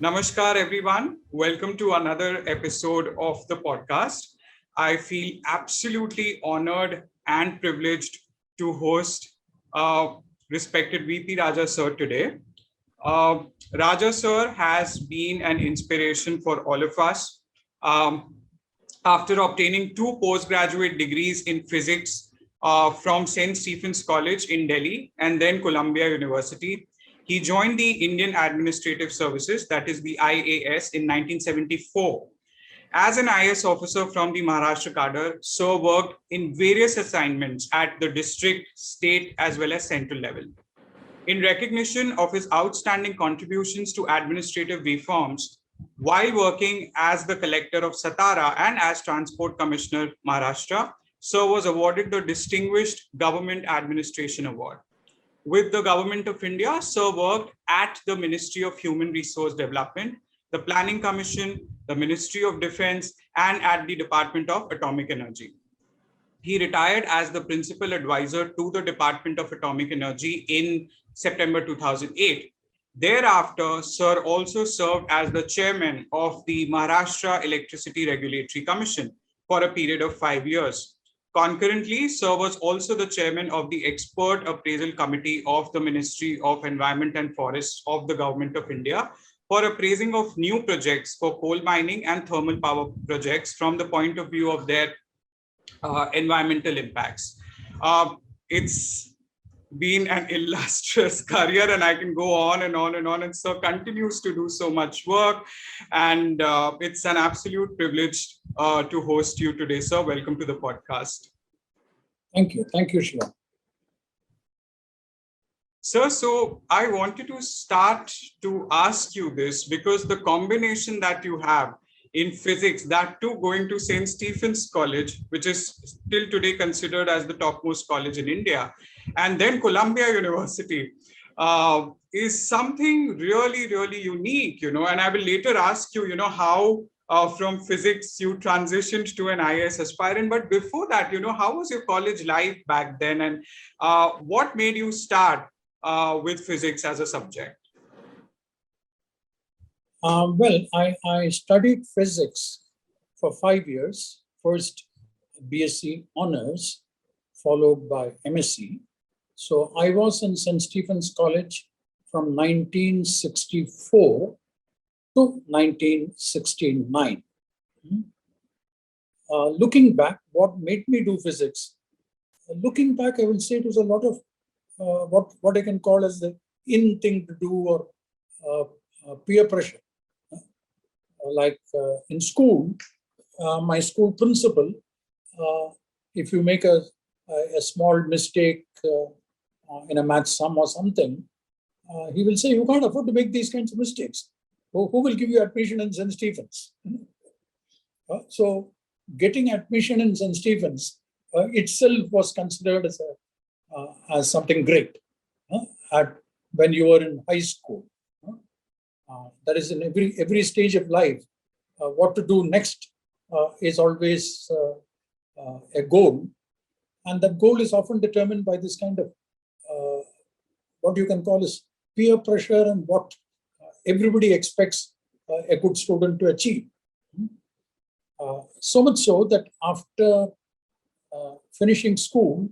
Namaskar, everyone. Welcome to another episode of the podcast. I feel absolutely honored and privileged to host respected VP Raja Sir today. Raja Sir has been an inspiration for all of us. Um, After obtaining two postgraduate degrees in physics from St. Stephen's College in Delhi and then Columbia University, he joined the Indian Administrative Services, that is the IAS, in 1974. As an IAS officer from the Maharashtra Cadre, Sir worked in various assignments at the district, state, as well as central level. In recognition of his outstanding contributions to administrative reforms, while working as the Collector of Satara and as Transport Commissioner Maharashtra, Sir was awarded the Distinguished Government Administration Award. With the Government of India, Sir worked at the Ministry of Human Resource Development, the Planning Commission, the Ministry of Defense, and at the Department of Atomic Energy. He retired as the principal advisor to the Department of Atomic Energy in September 2008. Thereafter, Sir also served as the chairman of the Maharashtra Electricity Regulatory Commission for a period of 5 years. Concurrently, Sir was also the chairman of the Expert Appraisal Committee of the Ministry of Environment and Forests of the Government of India for appraising of new projects for coal mining and thermal power projects from the point of view of their environmental impacts. It's been an illustrious career, and I can go on and on and on. And Sir continues to do so much work, and it's an absolute privilege to host you today, Sir. Welcome to the podcast. Thank you, Shiva. Sir, so I wanted to start to ask you this because the combination that you have in physics, that too going to St. Stephen's College, which is still today considered as the topmost college in India, and then Columbia University, is something really, really unique, and I will later ask you, how from physics you transitioned to an IAS aspirant. But before that, how was your college life back then, and what made you start with physics as a subject? I studied physics for 5 years. First BSc honors, followed by MSc. So I was in St. Stephen's College from 1964 to 1969. Looking back, what made me do physics? Looking back, I will say it was a lot of what I can call as the in thing to do, or peer pressure. Like in school, my school principal, if you make a small mistake in a math sum or something, he will say, you can't afford to make these kinds of mistakes. Who will give you admission in St. Stephen's? So getting admission in St. Stephen's itself was considered as something great when you were in high school. That is, in every stage of life, what to do next is always a goal, and that goal is often determined by this kind of what you can call as peer pressure and what everybody expects a good student to achieve. So much so that after finishing school,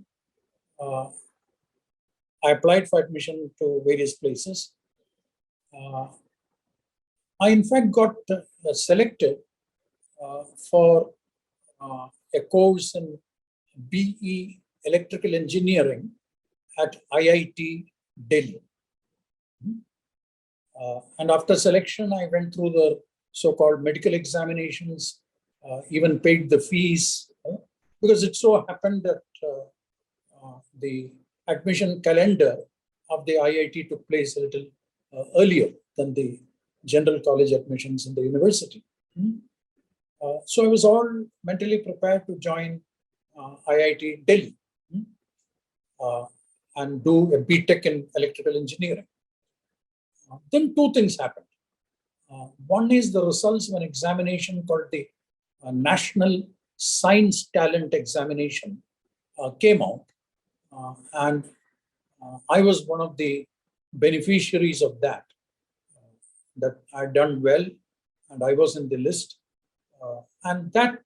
I applied for admission to various places. I, in fact, got selected for a course in BE Electrical Engineering at IIT Delhi. And after selection, I went through the so-called medical examinations, even paid the fees, because it so happened that the admission calendar of the IIT took place a little earlier than the general college admissions in the university. So I was all mentally prepared to join IIT Delhi and do a BTech in electrical engineering. Then two things happened. One is the results of an examination called the National Science Talent Examination came out, and I was one of the beneficiaries of that. that I'd done well and I was in the list. And that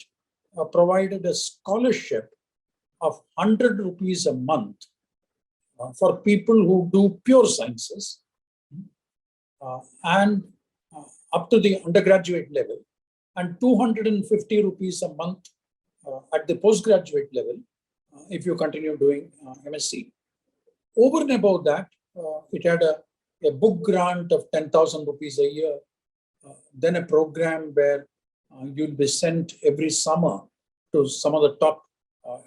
provided a scholarship of 100 rupees a month for people who do pure sciences and up to the undergraduate level, and 250 rupees a month at the postgraduate level if you continue doing MSc. Over and above that, it had a book grant of 10,000 rupees a year, then a program where you'll be sent every summer to some of the top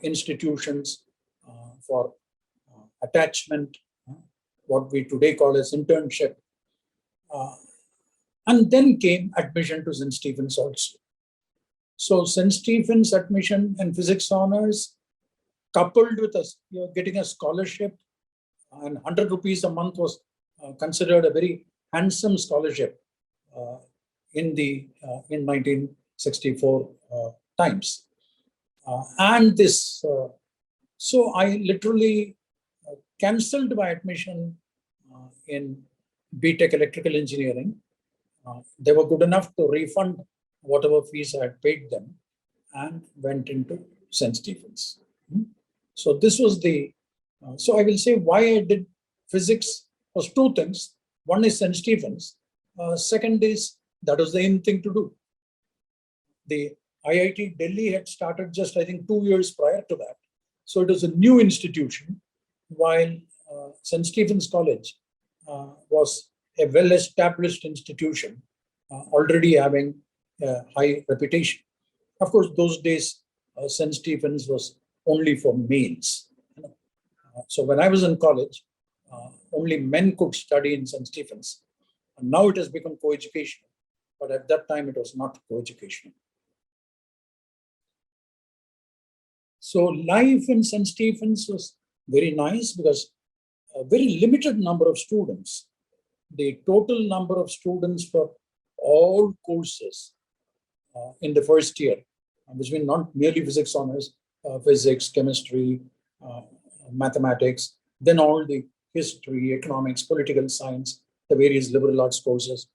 institutions for attachment, what we today call as internship. And then came admission to St. Stephen's also. So St. Stephen's admission and physics honors, coupled with getting a scholarship, and 100 rupees a month was considered a very handsome scholarship in 1964 times. And this, so I literally cancelled my admission in BTech Electrical Engineering. They were good enough to refund whatever fees I had paid them and went into St. Stephen's. So this was the, so I will say why I did physics was two things. One is St. Stephen's. Second is that was the in thing to do. The IIT Delhi had started just, I think, 2 years prior to that. So it was a new institution, while St. Stephen's College was a well-established institution, already having a high reputation. Of course, those days, St. Stephen's was only for males. So when I was in college, only men could study in St. Stephen's. And now it has become co-educational, but at that time it was not co-educational. So life in St. Stephen's was very nice because a very limited number of students. The total number of students for all courses in the first year, which means not merely physics honors, physics, chemistry, mathematics, then all the history, economics, political science, the various liberal arts courses,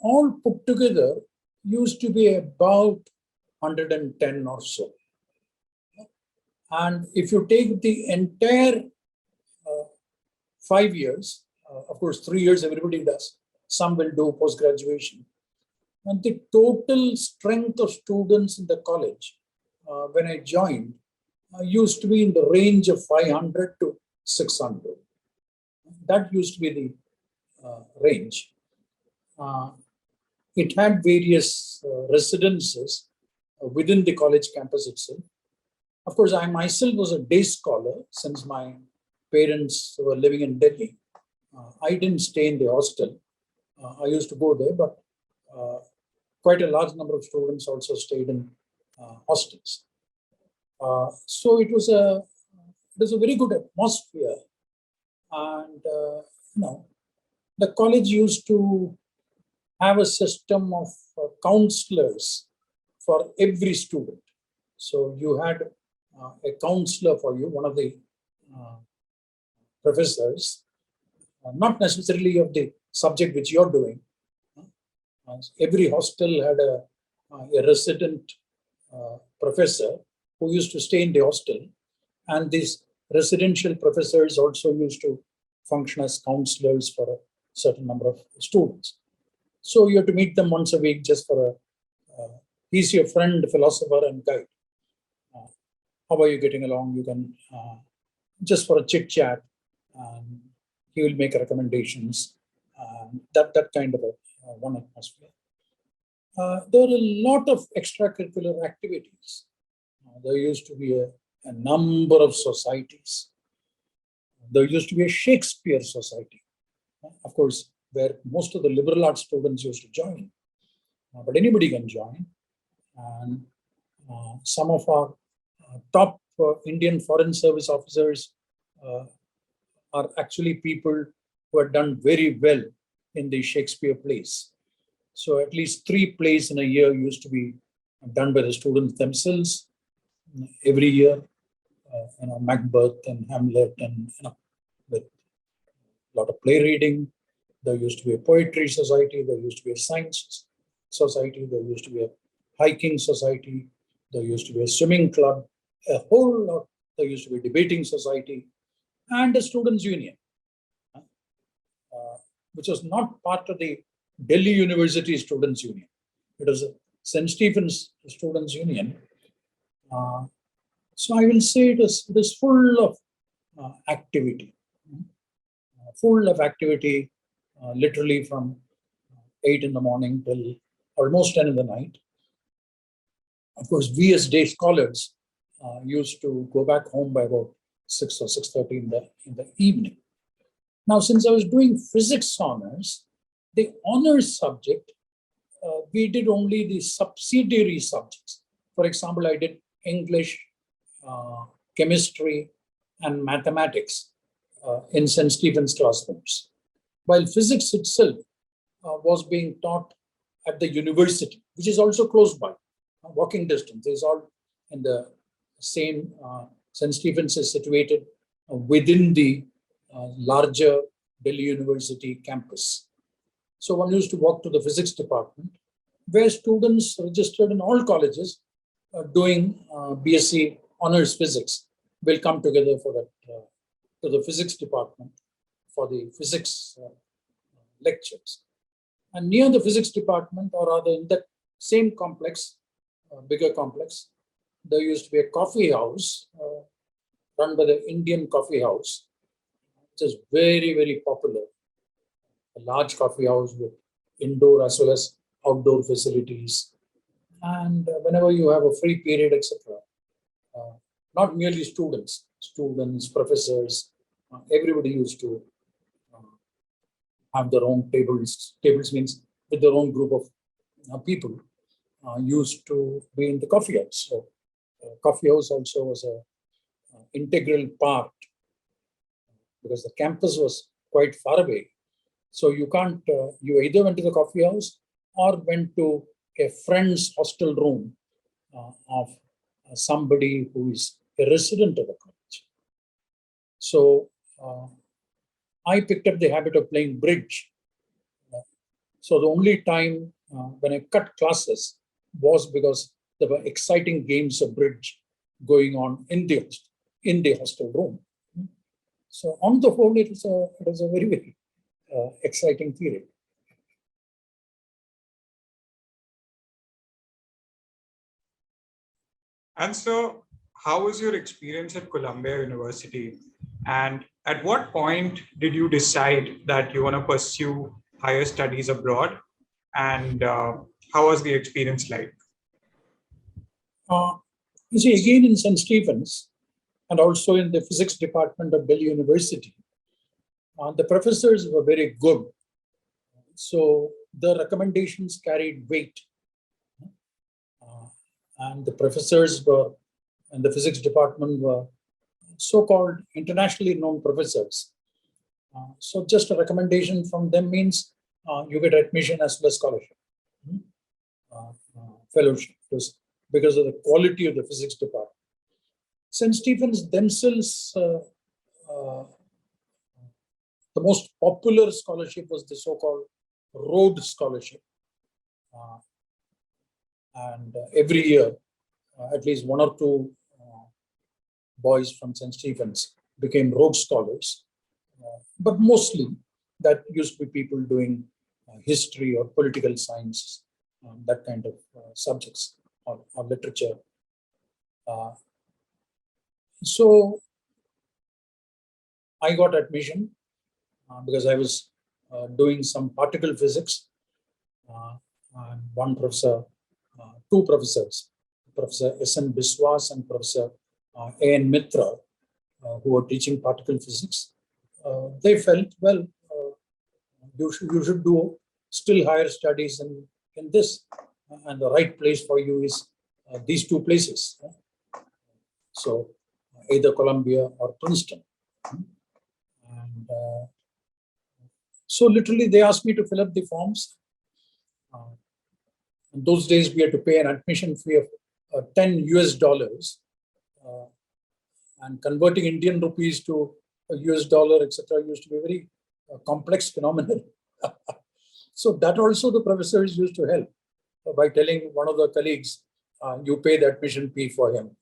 all put together used to be about 110 or so. And if you take the entire 5 years, of course, 3 years everybody does, some will do post-graduation. And the total strength of students in the college when I joined used to be in the range of 500 to 600. That used to be the range. It had various residences within the college campus itself. Of course, I myself was a day scholar since my parents were living in Delhi. I didn't stay in the hostel. I used to go there, but quite a large number of students also stayed in hostels. So it was a very good atmosphere, and the college used to have a system of counselors for every student. So you had a counselor for you, one of the professors, not necessarily of the subject which you're doing. Every hostel had a resident professor who used to stay in the hostel, and these residential professors also used to function as counselors for a certain number of students. So you have to meet them once a week just for he's your friend, philosopher, and guide. How are you getting along? You can just for a chit chat, he will make recommendations. That kind of one atmosphere. There were a lot of extracurricular activities. There used to be a number of societies. There used to be a Shakespeare Society, of course, where most of the liberal arts students used to join. But anybody can join. And some of our top Indian Foreign Service officers are actually people who had done very well in the Shakespeare plays. So at least 3 plays in a year used to be done by the students themselves every year. Macbeth and Hamlet, and with a lot of play reading. There used to be a poetry society. There used to be a science society. There used to be a hiking society. There used to be a swimming club. A whole lot. There used to be a debating society and a students' union, which was not part of the Delhi University Students' Union. It was a St. Stephen's Students' Union. So I will say it is full of activity, literally from 8 in the morning till almost 10 in the night. Of course, we as day scholars used to go back home by about 6 or 6:30 in the evening. Now, since I was doing physics honors, the honors subject, we did only the subsidiary subjects. For example, I did English, chemistry, and mathematics in St. Stephen's classrooms, while physics itself was being taught at the university, which is also close by, walking distance. It's all in the same. St. Stephen's is situated within the larger Delhi University campus. So one used to walk to the physics department, where students registered in all colleges doing BSc honors physics will come together for that to the physics department for the physics lectures. And near the physics department, or rather in that same complex, bigger complex, there used to be a coffee house run by the Indian Coffee House, which is very, very popular. A large coffee house with indoor as well as outdoor facilities. And whenever you have a free period, etc., not merely students, professors, everybody used to have their own tables. Tables means with their own group of people used to be in the coffee house. So coffee house also was a integral part, because the campus was quite far away. So you can't, you either went to the coffee house or went to a friend's hostel room of somebody who is a resident of the college. So I picked up the habit of playing bridge. So the only time when I cut classes was because there were exciting games of bridge going on in the hostel room. So on the whole, it was a very, very exciting period. And so, how was your experience at Columbia University? And at what point did you decide that you want to pursue higher studies abroad? And how was the experience like? You see, again in St. Stephen's and also in the physics department of Delhi University, the professors were very good. So the recommendations carried weight. And the professors were, in the physics department, were so-called internationally known professors. So just a recommendation from them means you get admission as well as scholarship, fellowship, because of the quality of the physics department. St. Stephen's themselves, the most popular scholarship was the so-called Rhodes Scholarship. And every year, at least one or two boys from St. Stephen's became Rhodes Scholars. But mostly that used to be people doing history or political science, that kind of subjects or literature. So I got admission because I was doing some particle physics. And one professor, two professors, Professor S.N. Biswas and Professor A.N. Mitra, who were teaching particle physics, they felt, well, you should do still higher studies in this, and the right place for you is these two places. So either Columbia or Princeton. And so literally they asked me to fill up the forms. In those days, we had to pay an admission fee of $10 US, and converting Indian rupees to a US dollar, etc., used to be a very complex phenomenon. So that also the professors used to help by telling one of the colleagues, you pay the admission fee for him,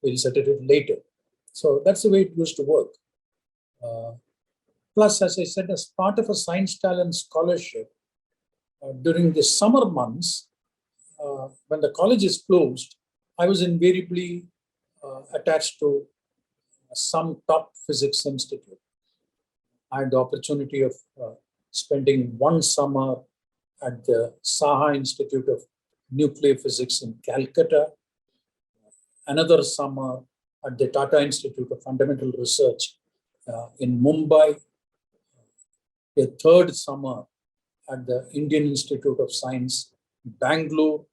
we'll settle it later. So that's the way it used to work. Plus, as I said, as part of a science talent scholarship, during the summer months, when the college is closed, I was invariably attached to some top physics institute. I had the opportunity of spending one summer at the Saha Institute of Nuclear Physics in Calcutta, another summer at the Tata Institute of Fundamental Research in Mumbai, a third summer at the Indian Institute of Science, Bangalore,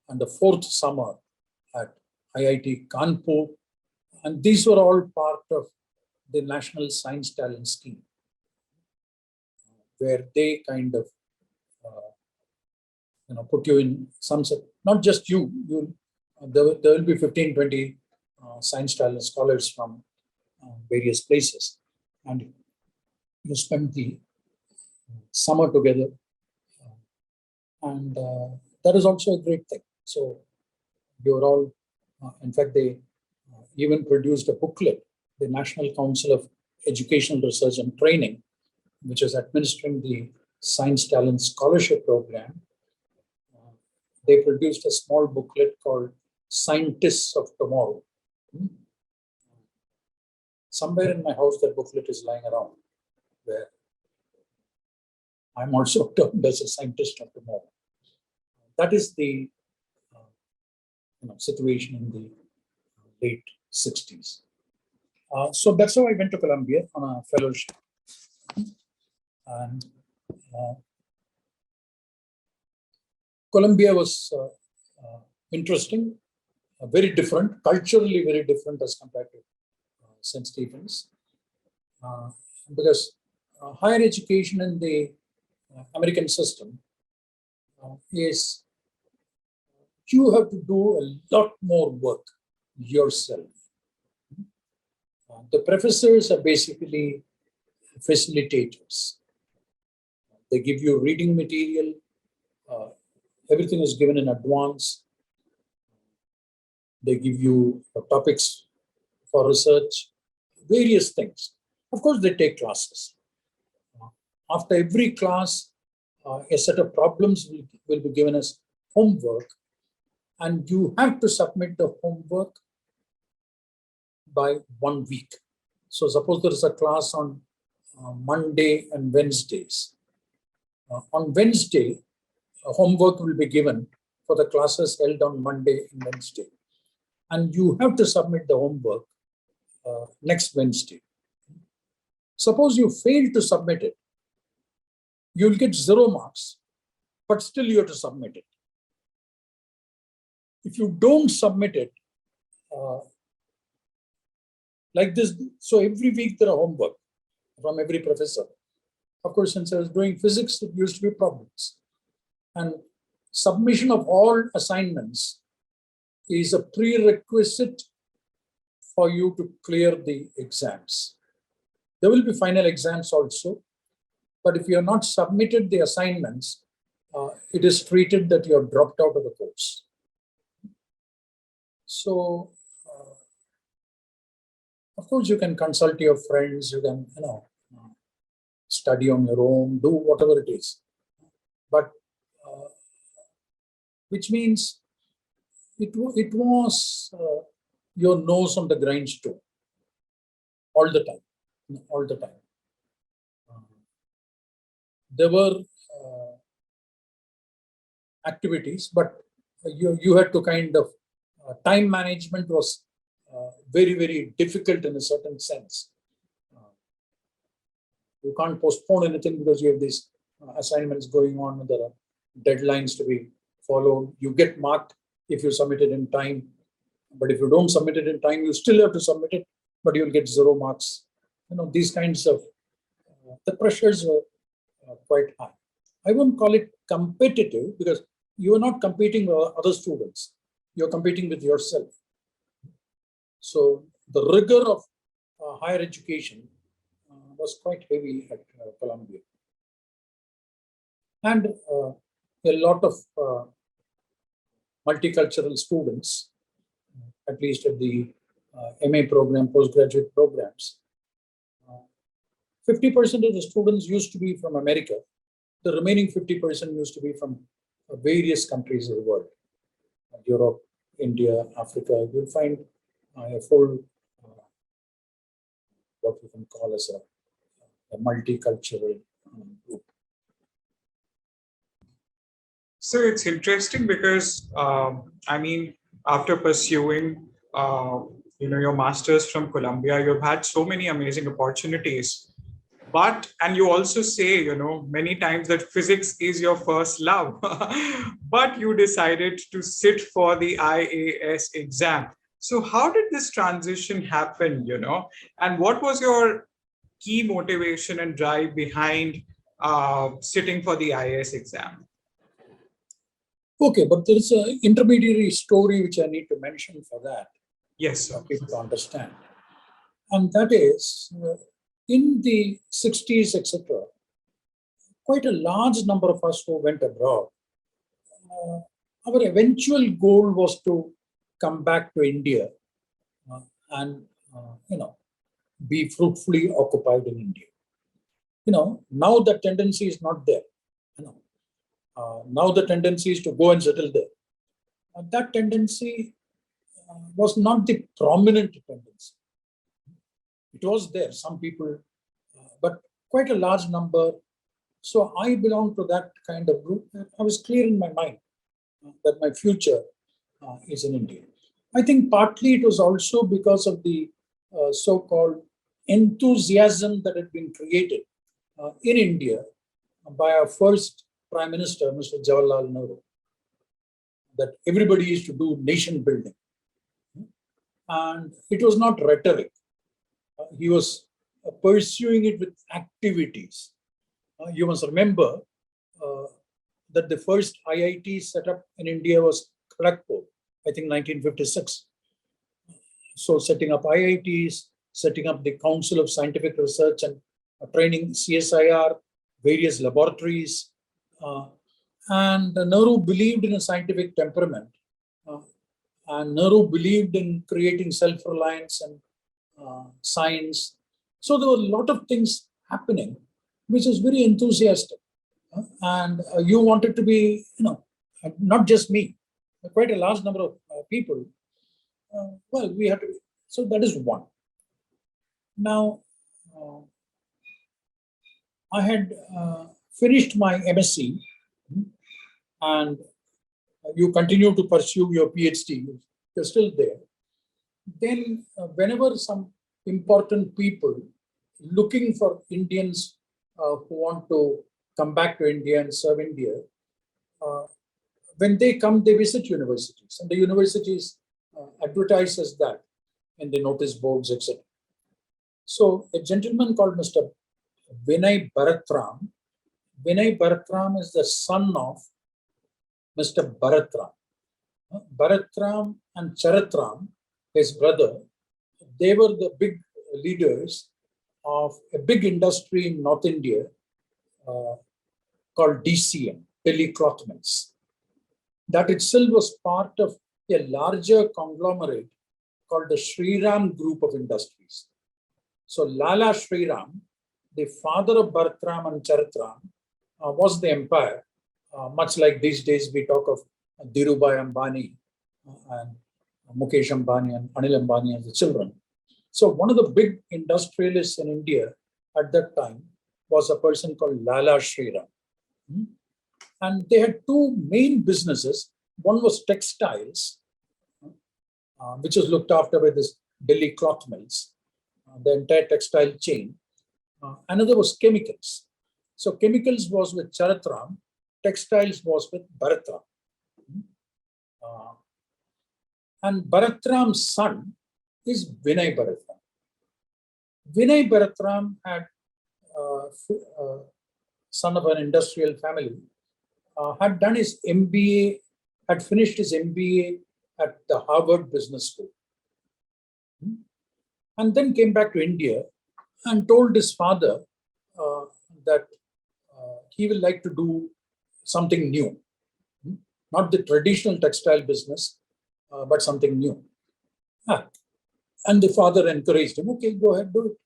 and the fourth summer at IIT Kanpur. And these were all part of the National Science Talent Scheme, where they kind of put you in some set, not just you, there will be 15, 20 science talent scholars from various places. And you spend the summer together. And that is also a great thing. So you are all, in fact, they even produced a booklet, the National Council of Educational Research and Training, which is administering the Science Talent Scholarship Program. They produced a small booklet called Scientists of Tomorrow. Somewhere in my house, that booklet is lying around, where I'm also termed as a scientist of tomorrow. That is the situation in the late 60s. So that's how I went to Columbia on a fellowship. And Columbia was interesting, very different, culturally very different as compared to St. Stephen's. Because higher education in the American system is you have to do a lot more work yourself. The professors are basically facilitators. They give you reading material. Everything is given in advance. They give you topics for research, various things. Of course, they take classes. After every class, a set of problems will be given as homework, and you have to submit the homework by 1 week. So suppose there is a class on Monday and Wednesdays. On Wednesday, homework will be given for the classes held on Monday and Wednesday. And you have to submit the homework next Wednesday. Suppose you fail to submit it, you'll get 0 marks, but still you have to submit it. If you don't submit it, like this, so every week there are homework from every professor. Of course, since I was doing physics, it used to be problems. And submission of all assignments is a prerequisite for you to clear the exams. There will be final exams also, but if you have not submitted the assignments, it is treated that you have dropped out of the course. So, of course, you can consult your friends, you can, study on your own, do whatever it is. But, which means it was your nose on the grindstone all the time. There were activities, but you had to kind of, time management was very, very difficult in a certain sense. You can't postpone anything because you have these assignments going on. There are deadlines to be followed. You get marked if you submit it in time. But if you don't submit it in time, you still have to submit it, but you'll get 0 marks. These kinds of, the pressures were quite high. I won't call it competitive because you are not competing with other students. You're competing with yourself. So the rigor of higher education was quite heavy at Columbia. and a lot of multicultural students, at least at the MA program, postgraduate programs. 50% of the students used to be from America. The remaining 50% used to be from various countries of the world, Europe, India, Africa. You'll find a full, what we can call as a multicultural group. So it's interesting because, I mean, after pursuing, your master's from Columbia, you've had so many amazing opportunities. But, and you also say, many times that physics is your first love, but you decided to sit for the IAS exam. So how did this transition happen, and what was your key motivation and drive behind sitting for the IAS exam? Okay, but there is an intermediary story which I need to mention for that. Yes, For sir. people to understand. And that is, in the 60s, etc., quite a large number of us who went abroad, our eventual goal was to come back to India and, be fruitfully occupied in India. Now the tendency is not there. Now the tendency is to go and settle there. That tendency was not the prominent tendency. It was there, some people, but quite a large number. So I belong to that kind of group. I was clear in my mind that my future is in India. I think partly it was also because of the so-called enthusiasm that had been created in India by our first Prime Minister, Mr. Jawaharlal Nehru, that everybody used to do nation building. And it was not rhetoric. He was pursuing it with activities. You must remember that the first IIT set up in India was Kharagpur, I think 1956. So setting up IITs, setting up the Council of Scientific Research and training, CSIR, various laboratories. And Nehru believed in a scientific temperament. And Nehru believed in creating self-reliance and science. So there were a lot of things happening, which is very enthusiastic. And you wanted to be, not just me, quite a large number of people. Well, we had to be. So that is one. Now, I had finished my MSc, and you continue to pursue your PhD. You're still there. Then, whenever some important people looking for Indians who want to come back to India and serve India, when they come, they visit universities, and the universities advertise as that in the notice boards, etc. So a gentleman called Mr. Vinay Bharatram. Vinay Bharatram is the son of Mr. Bharatram. Bharatram and Charatram, his brother, they were the big leaders of a big industry in North India called DCM, Delhi Cloth Mills. That itself was part of a larger conglomerate called the Shriram Group of Industries. So Lala Shriram, the father of Bharatram and Charatram, was the empire, much like these days we talk of Dhirubhai Ambani and Mukesh Ambani and Anil Ambani as the children. So one of the big industrialists in India at that time was a person called Lala Shriram. And they had two main businesses. One was textiles, which was looked after by this Delhi Cloth Mills, the entire textile chain. Another was chemicals. So chemicals was with Charatram, textiles was with Bharatram. And Bharatram's son is Vinay Bharatram. Vinay Bharatram had son of an industrial family, had done his MBA, had finished his MBA at the Harvard Business School. And then came back to India and told his father that he will like to do something new. Not the traditional textile business, but something new. And the father encouraged him, okay, go ahead, do it.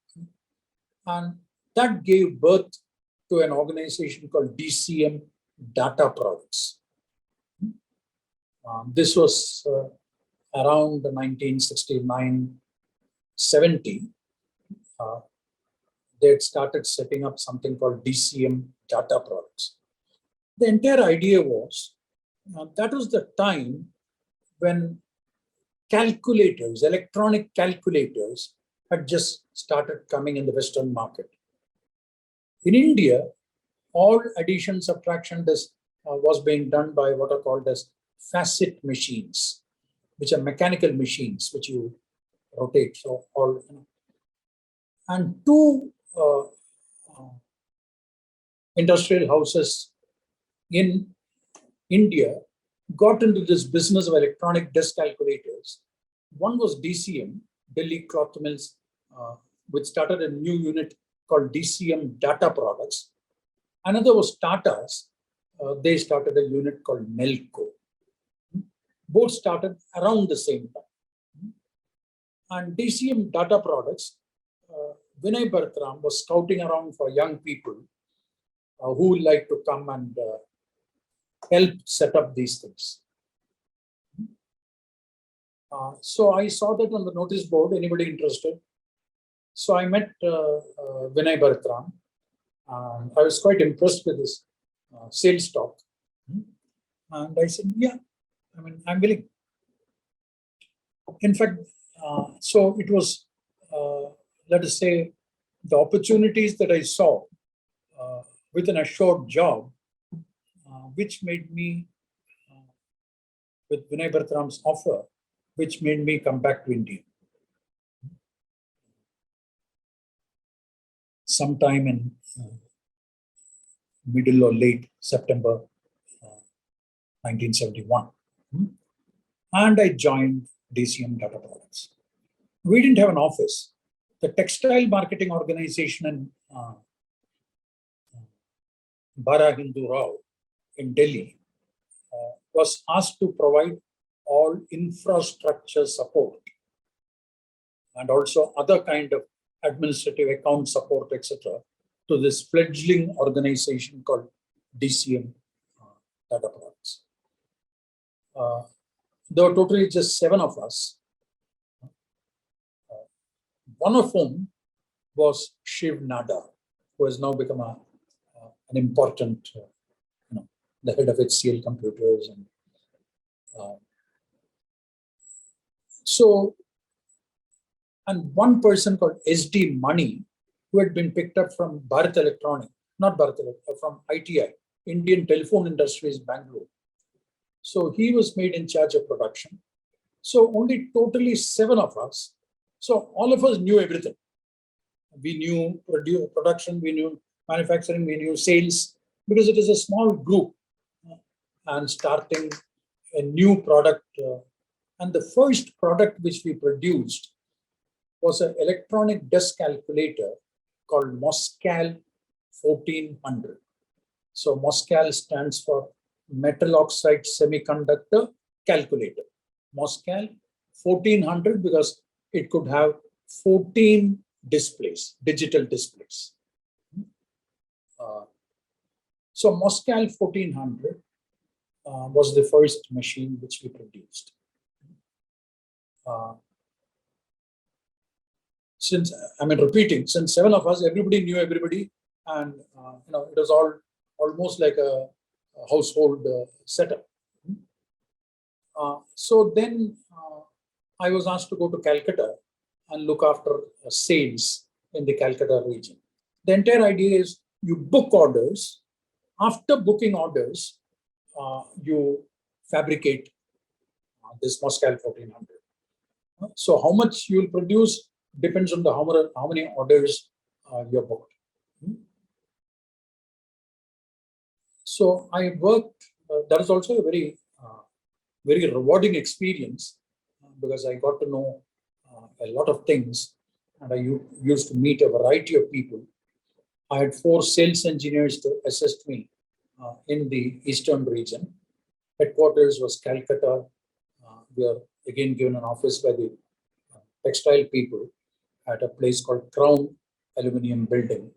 And that gave birth to an organization called DCM Data Products. This was around 1969, 70. They had started setting up something called DCM Data Products. The entire idea was that was the time when calculators, electronic calculators, had just started coming in the Western market. In India, all addition, subtraction was being done by what are called as facet machines, which are mechanical machines which you rotate. So all, and two industrial houses in India got into this business of electronic desk calculators. One was DCM, Delhi Cloth Mills, which started a new unit called DCM Data Products. Another was Tata's. They started a unit called Nelco. Both started around the same time. And DCM Data Products, Vinay Bharatram was scouting around for young people who would like to come and help set up these things. So I saw that on the notice board, anybody interested? So I met Vinay Bharatram. I was quite impressed with his sales talk. And I said, yeah, I mean, I'm willing. In fact, so it was, let us say, the opportunities that I saw within a short job, which made me, with Vinay Bharatram's offer, which made me come back to India. Sometime in middle or late September 1971. And I joined DCM Data Products. We didn't have an office. The textile marketing organization in Bara Hindu Rao in Delhi was asked to provide all infrastructure support and also other kind of administrative account support, etc., to this fledgling organization called DCM Data Products. There were totally just 7 of us. One of whom was Shiv Nada, who has now become an important, the head of HCL Computers. And and one person called SD Mani, who had been picked up from Bharat Electronic, not Bharat Electronic, from ITI, Indian Telephone Industries, Bangalore. So he was made in charge of production. So only totally 7 of us. So all of us knew everything. We knew production, we knew manufacturing, we knew sales, because it is a small group and starting a new product. And the first product which we produced was an electronic desk calculator called Moscal 1400. So Moscal stands for Metal Oxide Semiconductor Calculator. Moscal 1400 because it could have 14 displays, digital displays. So Moscal 1400 was the first machine which we produced. Since 7 of us, everybody knew everybody, and it was almost like a household setup. So then I was asked to go to Calcutta and look after sales in the Calcutta region. The entire idea is you book orders. After booking orders, you fabricate this Moscal 1400. So how much you will produce depends on how many orders you're booked. So I worked, that is also a very rewarding experience because I got to know a lot of things, and I used to meet a variety of people. I had 4 sales engineers to assist me in the eastern region. Headquarters was Calcutta. We are again given an office by the textile people at a place called Crown Aluminium Building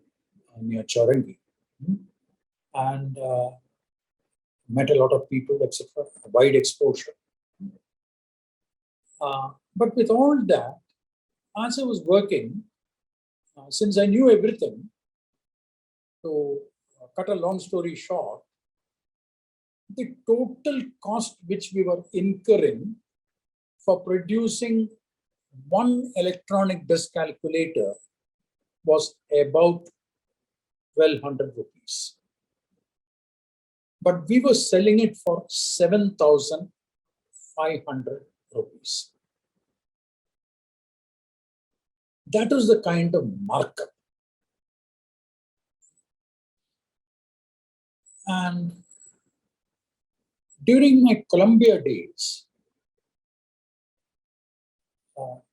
near Chaurangi. And met a lot of people, etc. Wide exposure. But with all that, as I was working, since I knew everything, to cut a long story short, the total cost which we were incurring for producing one electronic desk calculator was about 1,200 rupees. But we were selling it for 7,500 rupees. That was the kind of markup. And during my Columbia days,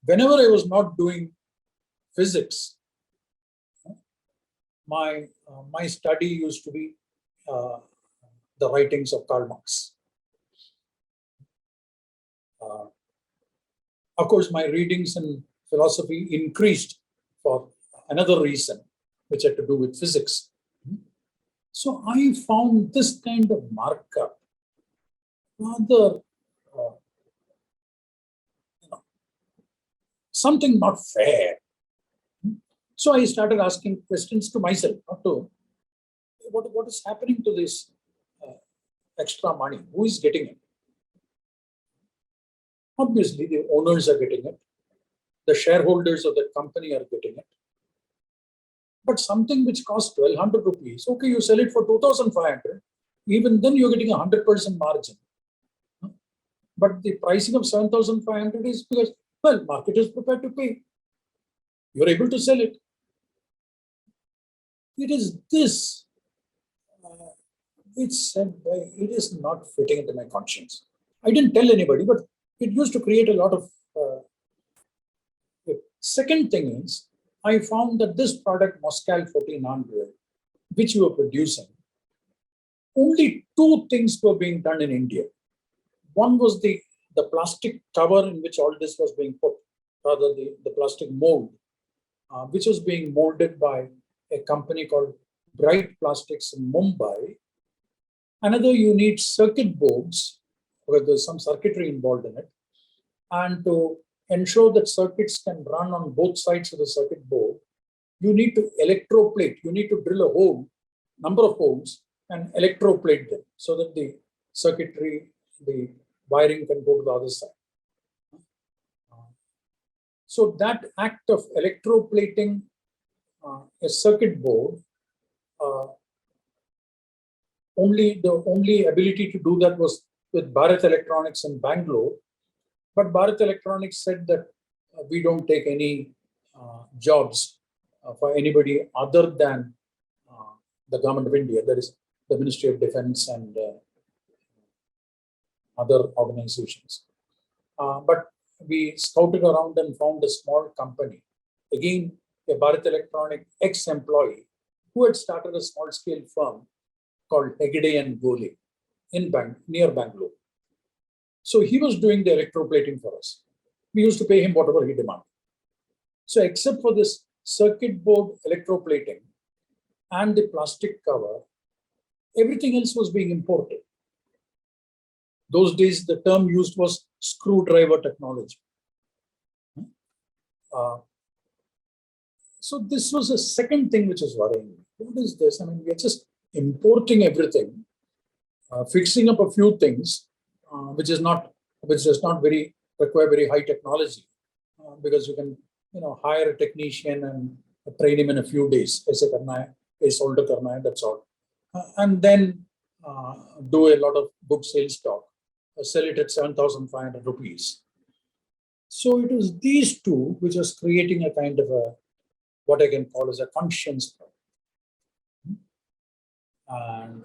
whenever I was not doing physics, my study used to be the writings of Karl Marx. Of course, my readings in philosophy increased for another reason, which had to do with physics. So I found this kind of markup rather something not fair. So I started asking questions to myself, not to what is happening to this extra money? Who is getting it? Obviously, the owners are getting it. The shareholders of the company are getting it. But something which costs 1,200 rupees, okay, you sell it for 2,500, even then you're getting 100% margin. But the pricing of 7,500 is because, well, market is prepared to pay. You're able to sell it. It is this which said, it is not fitting into my conscience. I didn't tell anybody, but it used to create a lot of. Second thing is, I found that this product, Moscal 1400, which we were producing, only two things were being done in India. One was the plastic cover in which all this was being put, rather the plastic mold, which was being molded by a company called Bright Plastics in Mumbai. Another, you need circuit boards, where there's some circuitry involved in it. And to ensure that circuits can run on both sides of the circuit board, you need to electroplate. You need to drill a hole, number of holes, and electroplate them so that the circuitry, the wiring can go to the other side. So that act of electroplating a circuit board, the only ability to do that was with Bharat Electronics in Bangalore. But Bharat Electronics said that we don't take any jobs for anybody other than the government of India, that is the Ministry of Defense and other organizations. But we scouted around and found a small company, again, a Bharat Electronic ex-employee who had started a small-scale firm called Hegde and Gole near Bangalore. So he was doing the electroplating for us. We used to pay him whatever he demanded. So except for this circuit board electroplating and the plastic cover, everything else was being imported. Those days, the term used was screwdriver technology. So this was a second thing which was worrying me. What is this? I mean, we are just importing everything, fixing up a few things, which does not require very high technology, because you can hire a technician and train him in a few days. That's all, and then do a lot of book sales talk, sell it at 7,500 rupees. So it was these two which was creating a kind of what I can call as a conscience problem. And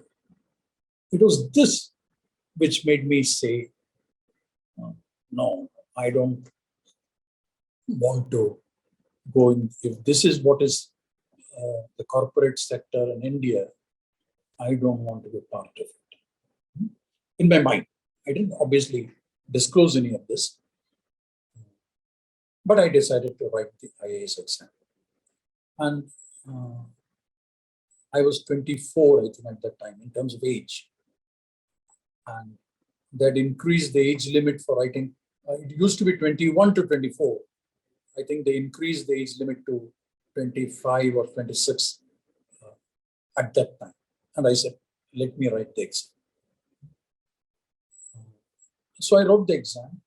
it was this which made me say, no, I don't want to go in. If this is what is the corporate sector in India, I don't want to be part of it. In my mind, I didn't obviously disclose any of this, but I decided to write the IAS exam. And I was 24, I think, at that time, in terms of age. And that increased the age limit for writing. It used to be 21 to 24. I think they increased the age limit to 25 or 26 at that time. And I said, let me write the exam. So I wrote the exam.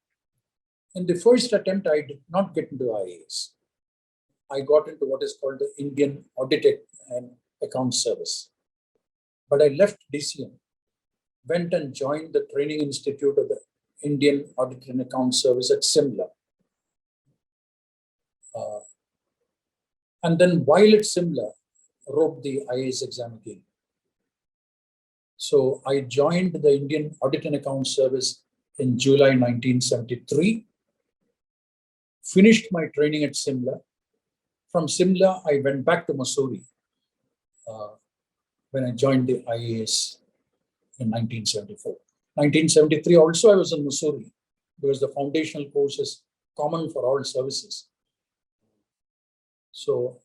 In the first attempt, I did not get into IAS. I got into what is called the Indian Audit and Account Service. But I left DCM, went and joined the Training Institute of the Indian Audit and Account Service at Simla. And then while at Simla, wrote the IAS exam again. So I joined the Indian Audit and Account Service in July 1973, finished my training at Simla. From Simla, I went back to Mussoorie when I joined the IAS in 1974. 1973 also I was in Mussoorie because the foundational course is common for all services. So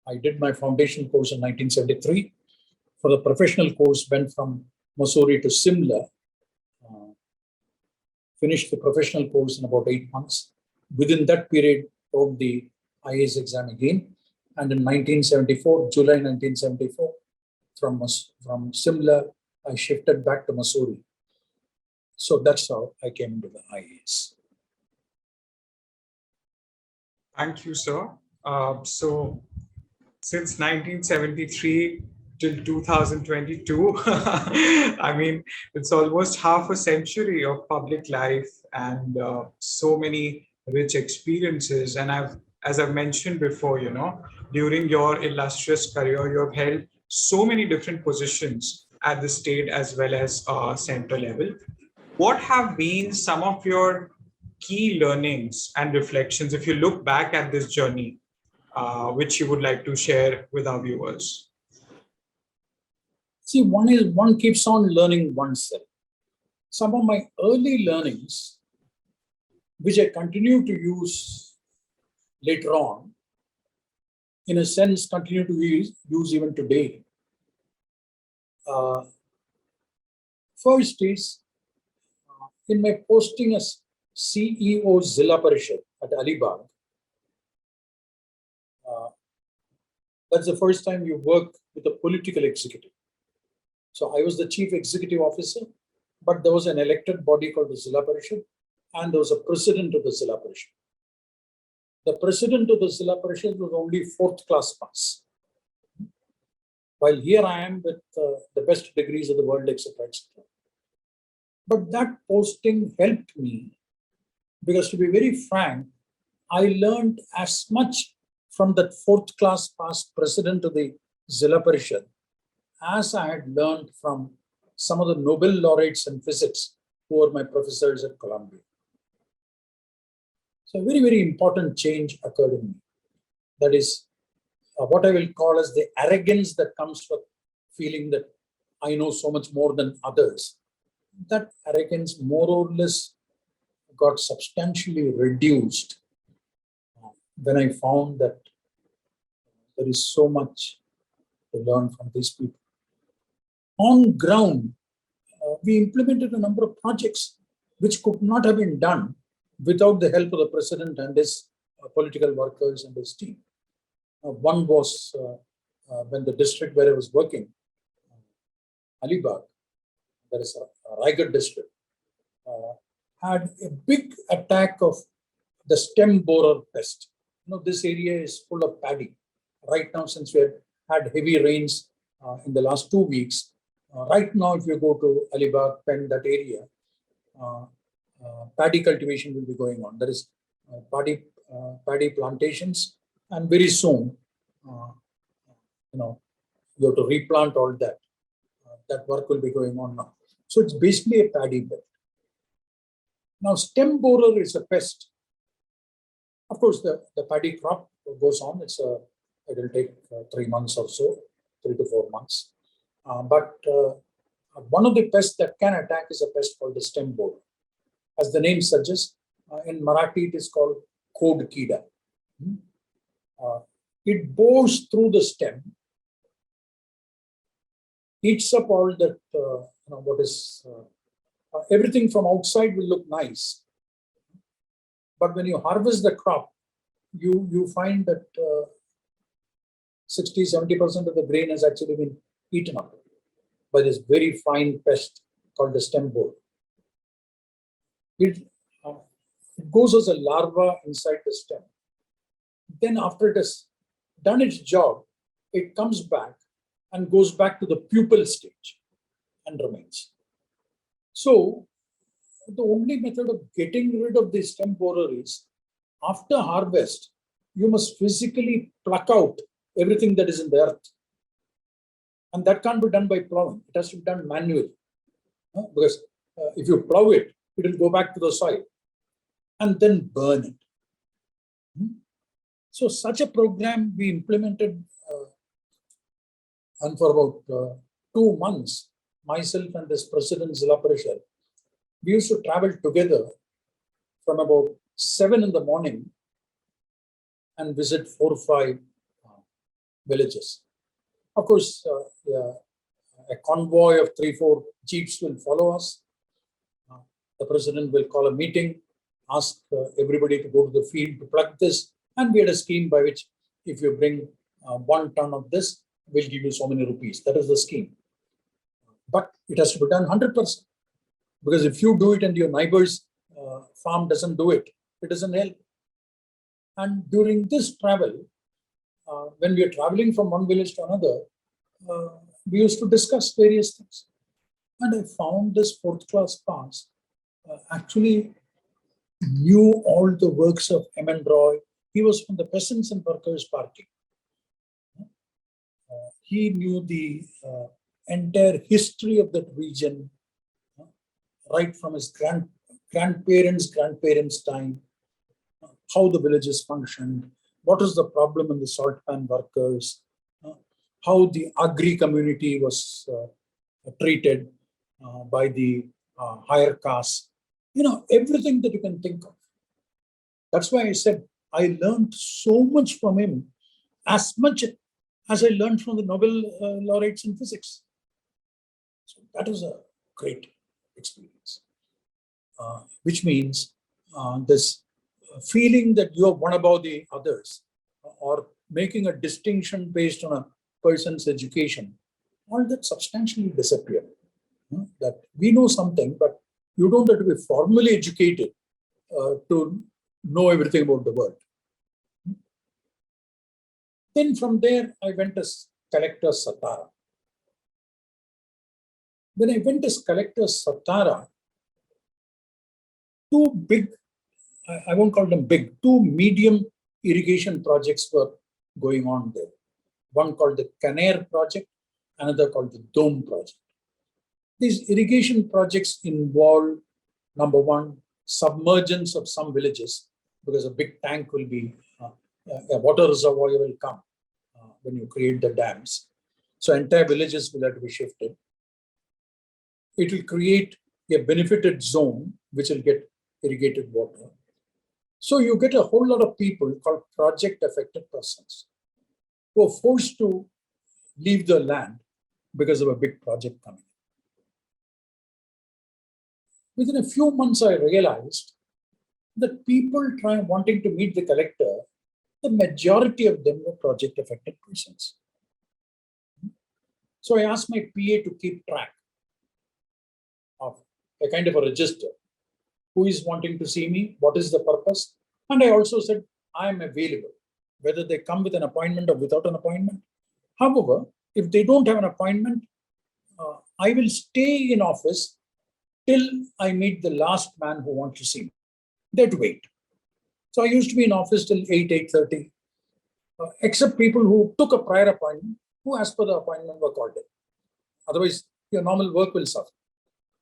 I did my foundation course in 1973. For the professional course, went from Mussoorie to Simla, finished the professional course in about 8 months. Within that period, wrote the IAS exam again. And in 1974, July 1974, from Simla, I shifted back to Mussoorie. So that's how I came into the IAS. Thank you, sir. So since 1973 till 2022, I mean, it's almost half a century of public life and so many rich experiences. And as I've mentioned before, during your illustrious career, you have held so many different positions at the state as well as central level. What have been some of your key learnings and reflections if you look back at this journey, which you would like to share with our viewers? See, one keeps on learning oneself. Some of my early learnings, which I continue to use later on, in a sense, continue to use even today. First is, in my posting as CEO Zilla Parishad at Alibag, that's the first time you work with a political executive. So I was the chief executive officer, but there was an elected body called the Zilla Parishad, and there was a president of the Zilla Parishad. The president of the Zilla Parishad was only 4th class pass. While here I am with the best degrees of the world, etc., etc. But that posting helped me because, to be very frank, I learned as much from that 4th class pass president of the Zilla Parishad as I had learned from some of the Nobel laureates in physics who were my professors at Columbia. So a very, very important change occurred in me. That is what I will call as the arrogance that comes from feeling that I know so much more than others. That arrogance more or less got substantially reduced when I found that there is so much to learn from these people. On ground, we implemented a number of projects which could not have been done without the help of the president and his political workers and his team. One was when the district where I was working, Alibag, that is a Raigad district, had a big attack of the stem borer pest. This area is full of paddy. Right now, since we had heavy rains in the last 2 weeks, right now, if you go to Alibag, Pen, that area, paddy cultivation will be going on. There is paddy plantations, and very soon, you have to replant all that. That work will be going on now. So it's basically a paddy belt. Now, stem borer is a pest. Of course, the paddy crop goes on. It will take 3 months or so. 3 to 4 months. But one of the pests that can attack is a pest called the stem borer. As the name suggests, in Marathi it is called Khod Kida. It bores through the stem, eats up all that, everything from outside will look nice. But when you harvest the crop, you find that 60-70% of the grain has actually been eaten up by this very fine pest called the stem borer. It goes as a larva inside the stem. Then after it has done its job, it comes back and goes back to the pupal stage and remains. So the only method of getting rid of the stem borer is, after harvest, you must physically pluck out everything that is in the earth. And that can't be done by plowing. It has to be done manually. Because if you plow it, it will go back to the soil and then burn it. So such a program we implemented, and for about 2 months, myself and this President Zilla Parishad, we used to travel together from about 7 in the morning and visit 4 or 5 villages. Of course, a convoy of 3-4 jeeps will follow us. The president will call a meeting, ask everybody to go to the field to pluck this, and we had a scheme by which if you bring 1 ton of this, we'll give you so many rupees. That is the scheme. But it has to be done 100%. Because if you do it and your neighbor's farm doesn't do it, it doesn't help. And during this travel, when we are traveling from one village to another, we used to discuss various things. And I found this 4th class pass actually knew all the works of M.N. Roy. He was from the Peasants and Workers Party. He knew the entire history of that region, right from his grandparents' time, how the villages functioned, what is the problem in the salt pan workers, how the agri community was treated by the higher caste, everything that you can think of. That's why I said I learned so much from him, as much as I learned from the Nobel laureates in physics. So that was a great experience, which means this feeling that you are one above the others, or making a distinction based on a person's education, all that substantially disappeared. That we know something, but you don't have to be formally educated to know everything about the world. Then from there, I went as Collector Satara. When I went as Collector Satara, 2 big, I won't call them big, 2 medium irrigation projects were going on there. One called the Canair project, another called the Dome project. These irrigation projects involve, number one, submergence of some villages, because a big tank will be, a water reservoir will come when you create the dams. So entire villages will have to be shifted. It will create a benefited zone which will get irrigated water. So you get a whole lot of people called project affected persons who are forced to leave the land because of a big project coming. Within a few months, I realized that people wanting to meet the collector, the majority of them were project affected persons. So I asked my PA to keep track of a kind of a register. Who is wanting to see me? What is the purpose? And I also said, I am available, whether they come with an appointment or without an appointment. However, if they don't have an appointment, I will stay in office till I meet the last man who wants to see me. They'd wait. So I used to be in office till 8:30, except people who took a prior appointment, who as per the appointment were called in. Otherwise, your normal work will suffer.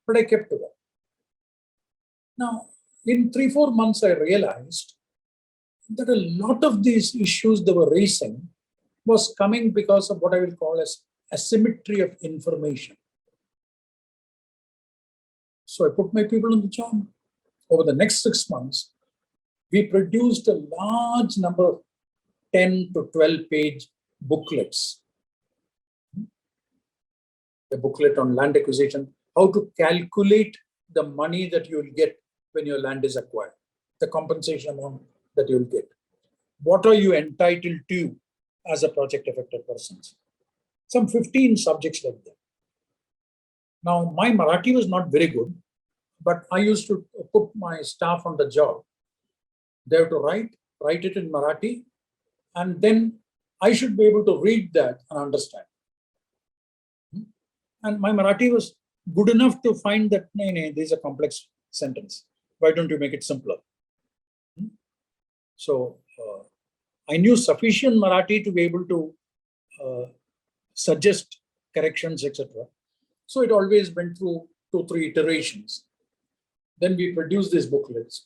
But I kept to that. Now, in 3-4 months, I realized that a lot of these issues they were raising was coming because of what I will call as asymmetry of information. So I put my people on the job. Over the next 6 months, we produced a large number of 10 to 12-page booklets. A booklet on land acquisition, how to calculate the money that you will get when your land is acquired, the compensation amount that you will get. What are you entitled to as a project affected person? Some 15 subjects like that. Now, my Marathi was not very good, but I used to put my staff on the job. They have to write it in Marathi, and then I should be able to read that and understand. And my Marathi was good enough to find that, this is a complex sentence. Why don't you make it simpler? So I knew sufficient Marathi to be able to suggest corrections, etc. So it always went through 2-3 iterations. Then we produced these booklets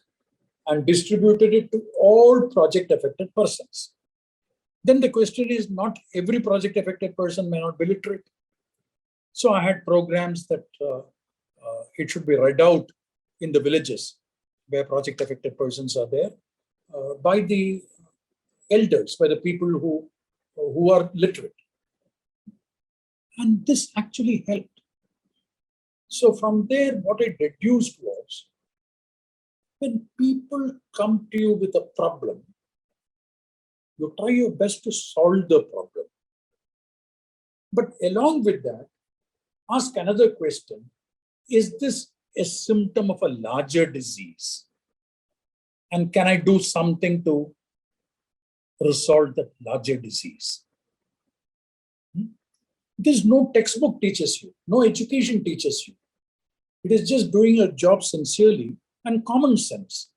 and distributed it to all project affected persons. Then the question is, not every project affected person may not be literate. So I had programs that it should be read out in the villages where project affected persons are there by the elders, by the people who are literate. And this actually helped. So from there, what I deduced was, when people come to you with a problem, you try your best to solve the problem. But along with that, ask another question: is this a symptom of a larger disease? And can I do something to resolve that larger disease? There's no textbook teaches you, no education teaches you. It is just doing your job sincerely and common sense.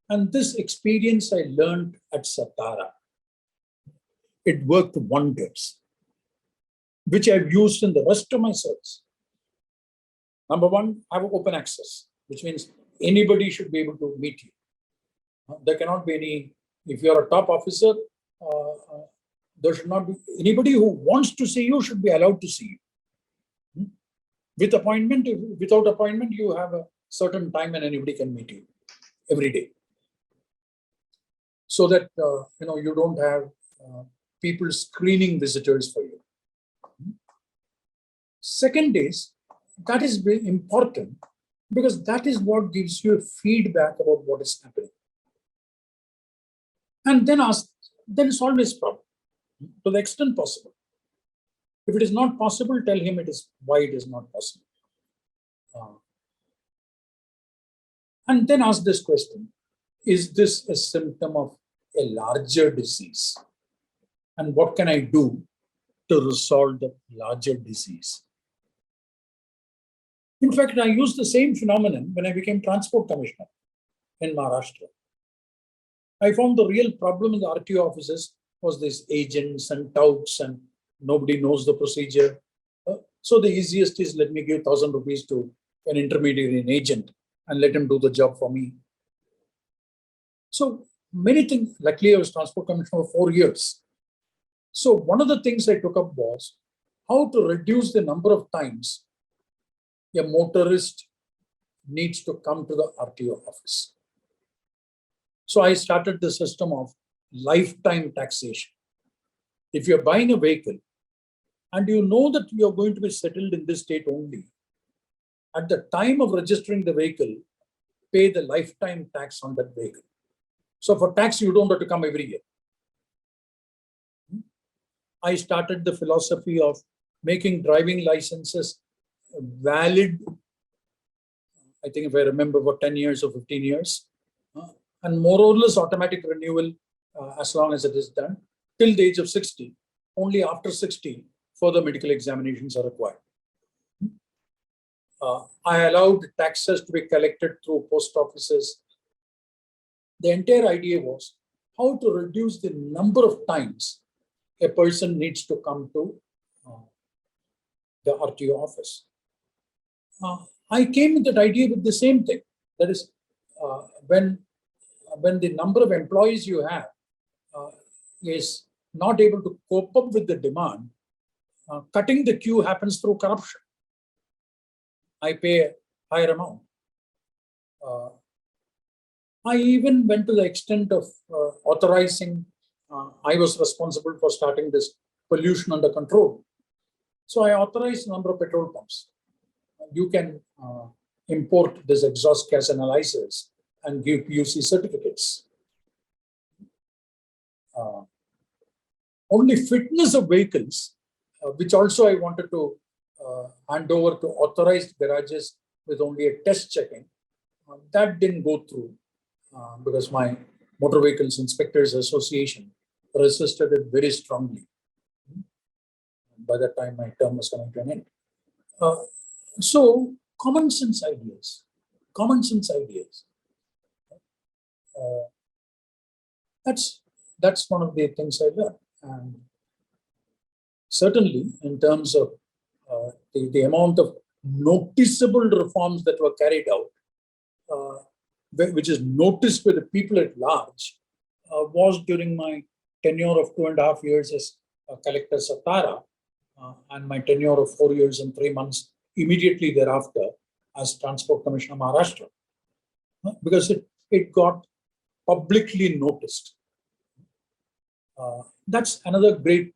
And this experience I learned at Satara. It worked wonders, which I've used in the rest of my search. Number one, have open access, which means anybody should be able to meet you. There cannot be any, if you're a top officer, there should not be, anybody who wants to see you should be allowed to see you. With appointment, without appointment, you have a certain time and anybody can meet you every day. So that, you don't have people screening visitors for you. Second is, that is very important because that is what gives you feedback about what is happening. And then solve his problem to the extent possible. If it is not possible, tell him why it is not possible. And then ask this question: is this a symptom of a larger disease? And what can I do to resolve the larger disease? In fact, I used the same phenomenon when I became Transport Commissioner in Maharashtra. I found the real problem in the RTO offices was these agents and touts, and nobody knows the procedure. So the easiest is, let me give 1,000 rupees to an intermediary, an agent, and let him do the job for me. So many things. Luckily, I was Transport Commissioner for 4 years. So one of the things I took up was how to reduce the number of times a motorist needs to come to the RTO office. So I started the system of lifetime taxation. If you're buying a vehicle and you know that you're going to be settled in this state only, at the time of registering the vehicle, pay the lifetime tax on that vehicle. So for tax, you don't have to come every year. I started the philosophy of making driving licenses valid, I think if I remember, for 10 years or 15 years, and more or less automatic renewal as long as it is done till the age of 60. Only after 60, further medical examinations are required. I allowed taxes to be collected through post offices. The entire idea was how to reduce the number of times a person needs to come to the RTO office. I came with that idea with the same thing. That is, when the number of employees you have is not able to cope up with the demand, cutting the queue happens through corruption. I pay a higher amount. I even went to the extent of authorizing, I was responsible for starting this pollution under control. So I authorized a number of petrol pumps. You can import this exhaust gas analyzers and give PUC certificates. Only fitness of vehicles, which also I wanted to hand over to authorized garages with only a test checking, that didn't go through because my Motor Vehicles Inspectors Association resisted it very strongly. By that time, my term was coming to an end. So, common sense ideas. That's one of the things I learned. And certainly, in terms of the amount of noticeable reforms that were carried out, which is noticed by the people at large, was during my tenure of 2.5 years as Collector Satara and my tenure of 4 years and 3 months immediately thereafter as Transport Commissioner Maharashtra, because it got publicly noticed. That's another great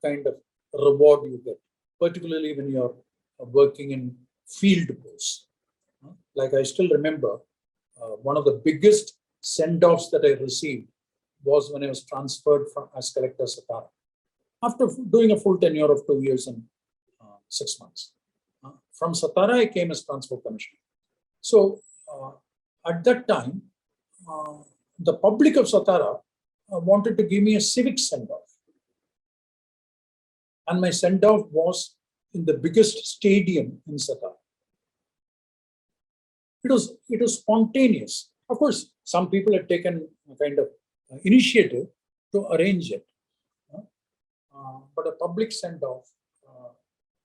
kind of reward you get, particularly when you're working in field posts. Like I still remember, one of the biggest send-offs that I received was when I was transferred as Collector Satara, after doing a full tenure of 2 years and 6 months. From Satara, I came as Transport Commissioner. So at that time, the public of Satara wanted to give me a civic send-off. And my send-off was in the biggest stadium in Satara. It was spontaneous. Of course, some people had taken a kind of initiative to arrange it. But a public send-off,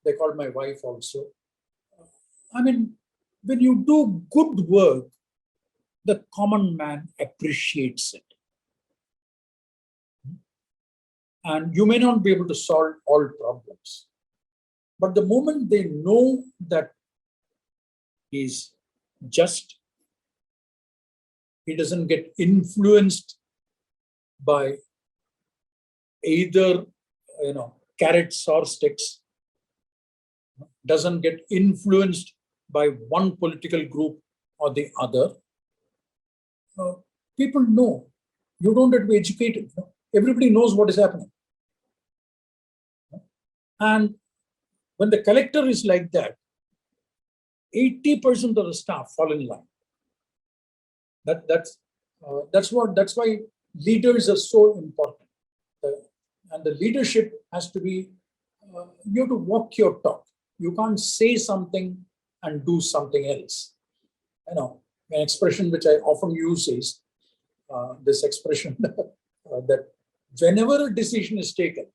they called my wife also. I mean, when you do good work, the common man appreciates it. And you may not be able to solve all problems. But the moment they know that he's just, he doesn't get influenced by either, carrots or sticks, doesn't get influenced by one political group or the other. People know. You don't have to be educated. Everybody knows what is happening. And when the collector is like that, 80% of the staff fall in line. That's why leaders are so important. And the leadership has to be, you have to walk your talk. You can't say something and do something else. An expression which I often use is this expression that whenever a decision is taken,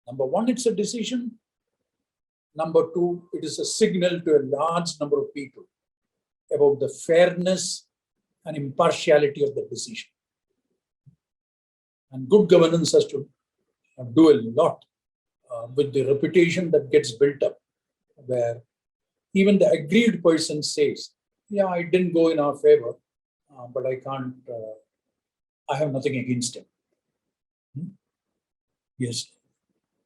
number one, it's a decision. Number two, it is a signal to a large number of people about the fairness and impartiality of the decision. And good governance has to do a lot with the reputation that gets built up, where even the aggrieved person says, yeah, it didn't go in our favor, but I can't, I have nothing against him. Yes,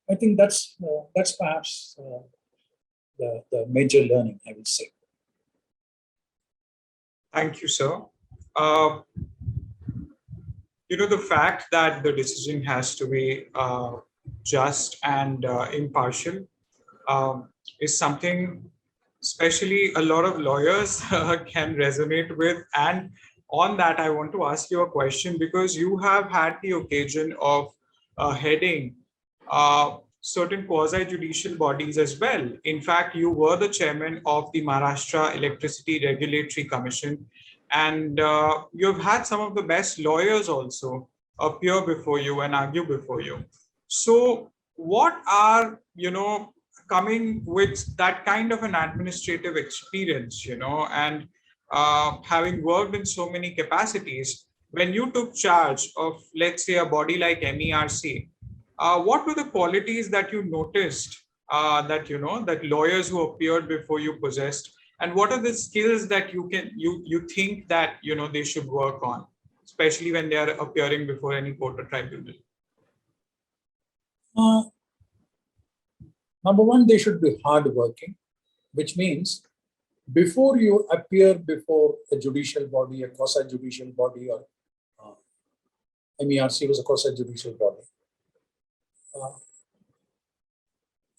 I think that's perhaps the major learning, I would say. Thank you, sir. The fact that the decision has to be just and impartial is something especially a lot of lawyers can resonate with. And on that, I want to ask you a question, because you have had the occasion of heading certain quasi-judicial bodies as well. In fact, you were the chairman of the Maharashtra Electricity Regulatory Commission, and you've had some of the best lawyers also appear before you and argue before you. So what are, coming with that kind of an administrative experience, and having worked in so many capacities, when you took charge of, let's say, a body like MERC, What were the qualities that you noticed that lawyers who appeared before you possessed, and what are the skills that you think that they should work on, especially when they are appearing before any court or tribunal? Number one, they should be hardworking, which means before you appear before a judicial body, a quasi-judicial body, or MERC was a quasi-judicial body,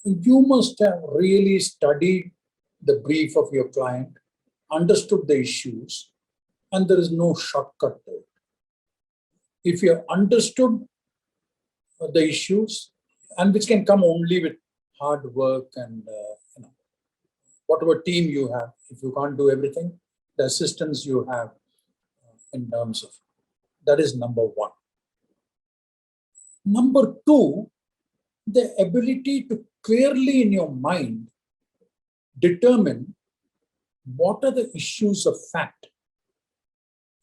you must have really studied the brief of your client, understood the issues, and there is no shortcut to it. If you have understood the issues, and which can come only with hard work and whatever team you have, if you can't do everything, the assistance you have in terms of that is number one. Number two, the ability to clearly in your mind determine what are the issues of fact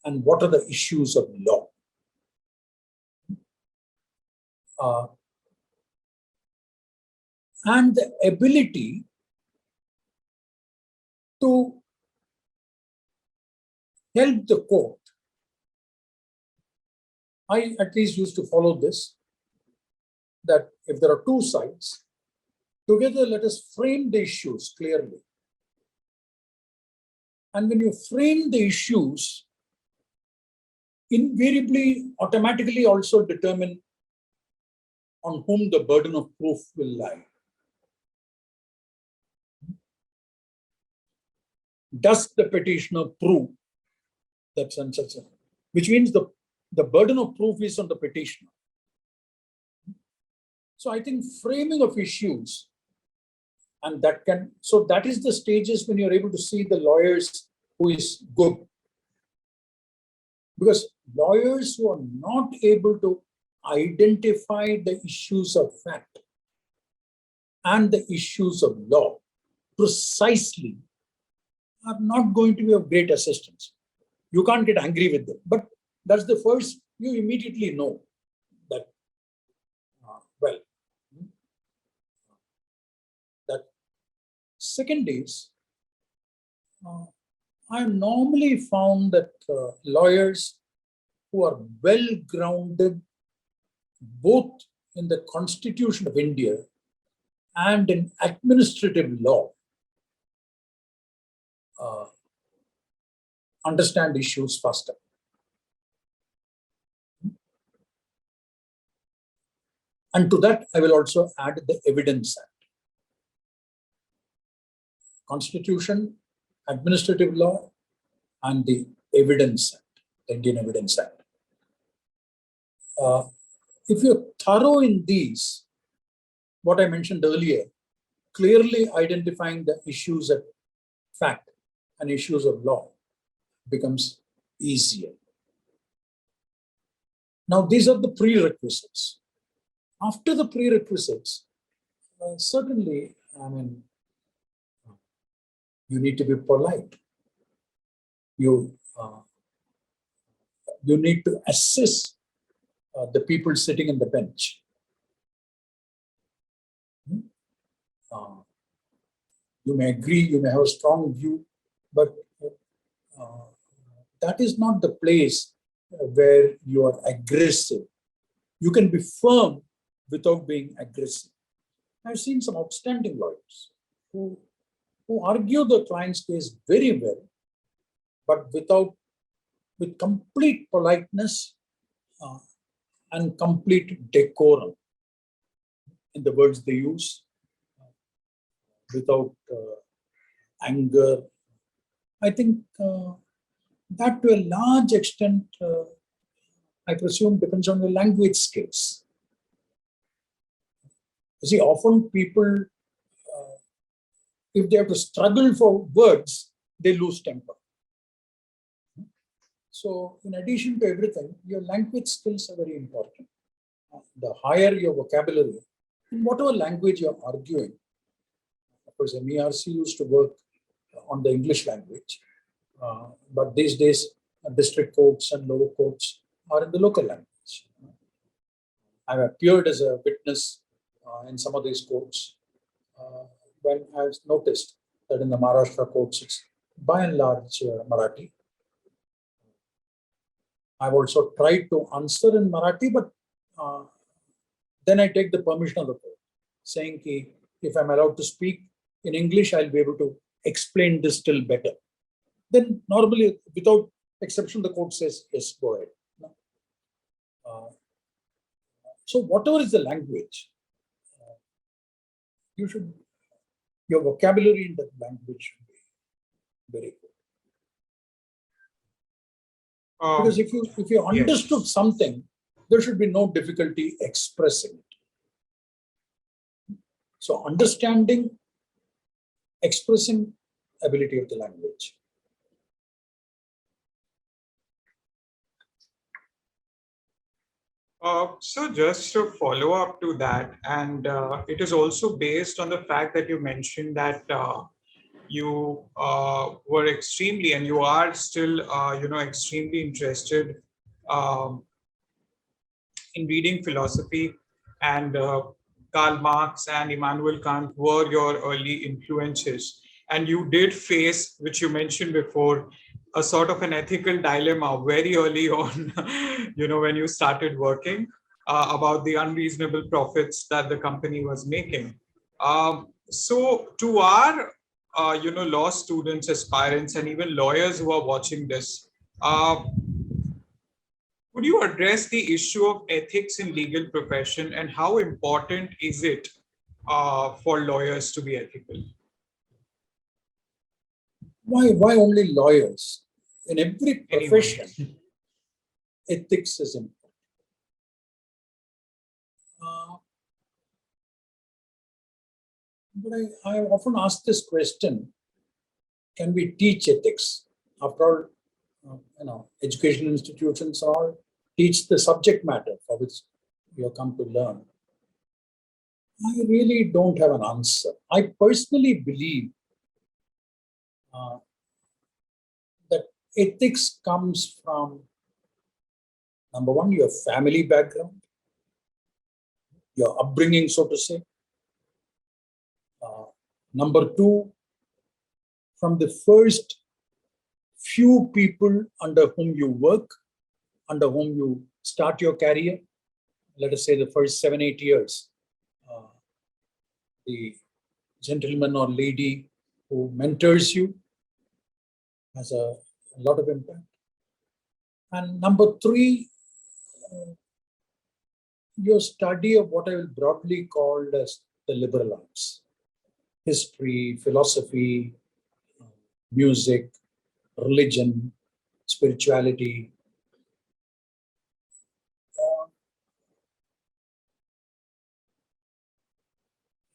and what are the issues of law. And the ability to help the court. I at least used to follow this, that if there are two sides, together let us frame the issues clearly. And when you frame the issues, invariably, automatically also determine on whom the burden of proof will lie. Does the petitioner prove that such and such? Which means the burden of proof is on the petitioner. So I think framing of issues, and that is the stages when you're able to see the lawyers who is good. Because lawyers who are not able to identify the issues of fact and the issues of law precisely are not going to be of great assistance. You can't get angry with them, but that's the first, you immediately know that, that second is, I normally found that lawyers who are well grounded both in the Constitution of India and in administrative law understand issues faster. And to that, I will also add the Evidence Act. Constitution, administrative law, and the Evidence Act, the Indian Evidence Act. If you're thorough in these, what I mentioned earlier, clearly identifying the issues of fact and issues of law becomes easier. Now, these are the prerequisites. After the prerequisites, certainly, you need to be polite. You need to assess the people sitting in the bench. You may agree, you may have a strong view, but that is not the place where you are aggressive. You can be firm without being aggressive. I've seen some outstanding lawyers who argue the client's case very well, but with complete politeness and complete decorum in the words they use, without anger. I think that to a large extent, I presume, depends on the language skills. You see, often people, if they have to struggle for words, they lose temper. So in addition to everything, your language skills are very important. The higher your vocabulary, in whatever language you're arguing. Of course, MERC used to work on the English language, but these days, district courts and lower courts are in the local language. I've appeared as a witness in some of these courts when I've noticed that in the Maharashtra courts, it's by and large Marathi. I've also tried to answer in Marathi, but then I take the permission of the court, saying ki, if I'm allowed to speak in English, I'll be able to explain this still better. Then normally, without exception, the court says, yes, go ahead. So whatever is the language, your vocabulary in that language should be very good. Because if you understood something, there should be no difficulty expressing it. So understanding, expressing ability of the language. So just to follow up to that, and it is also based on the fact that you mentioned that you were extremely, and you are still, extremely interested um, in reading philosophy, and Karl Marx and Immanuel Kant were your early influences. And you did face, which you mentioned before, a sort of an ethical dilemma very early on, when you started working about the unreasonable profits that the company was making. So to our, law students, aspirants, and even lawyers who are watching this, could you address the issue of ethics in legal profession, and how important is it for lawyers to be ethical? Why only lawyers? In every profession, Anyone. ethics is important. But I often ask this question: can we teach ethics? After all, educational institutions all teach the subject matter for which you have come to learn. I really don't have an answer. I personally believe that ethics comes from, number one, your family background, your upbringing, so to say. Number two, from the first few people under whom you work, under whom you start your career, let us say the first 7-8 years, the gentleman or lady who mentors you has a lot of impact. And number three, your study of what I will broadly call as the liberal arts: history, philosophy, music, religion, spirituality.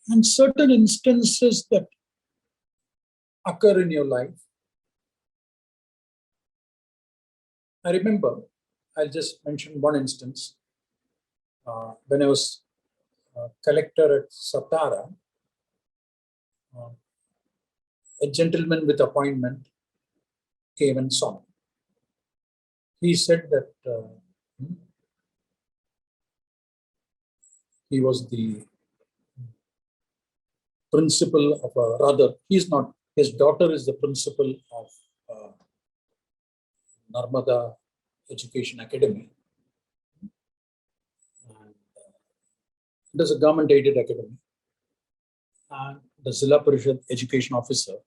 And certain instances that occur in your life. I remember, I'll just mention one instance. When I was collector at Satara, a gentleman with appointment came and saw me. He said that he was the principal of a, rather, he's not, his daughter is the principal of Narmada Education Academy. And it is a government-aided academy. And the Zilla Parishad education officer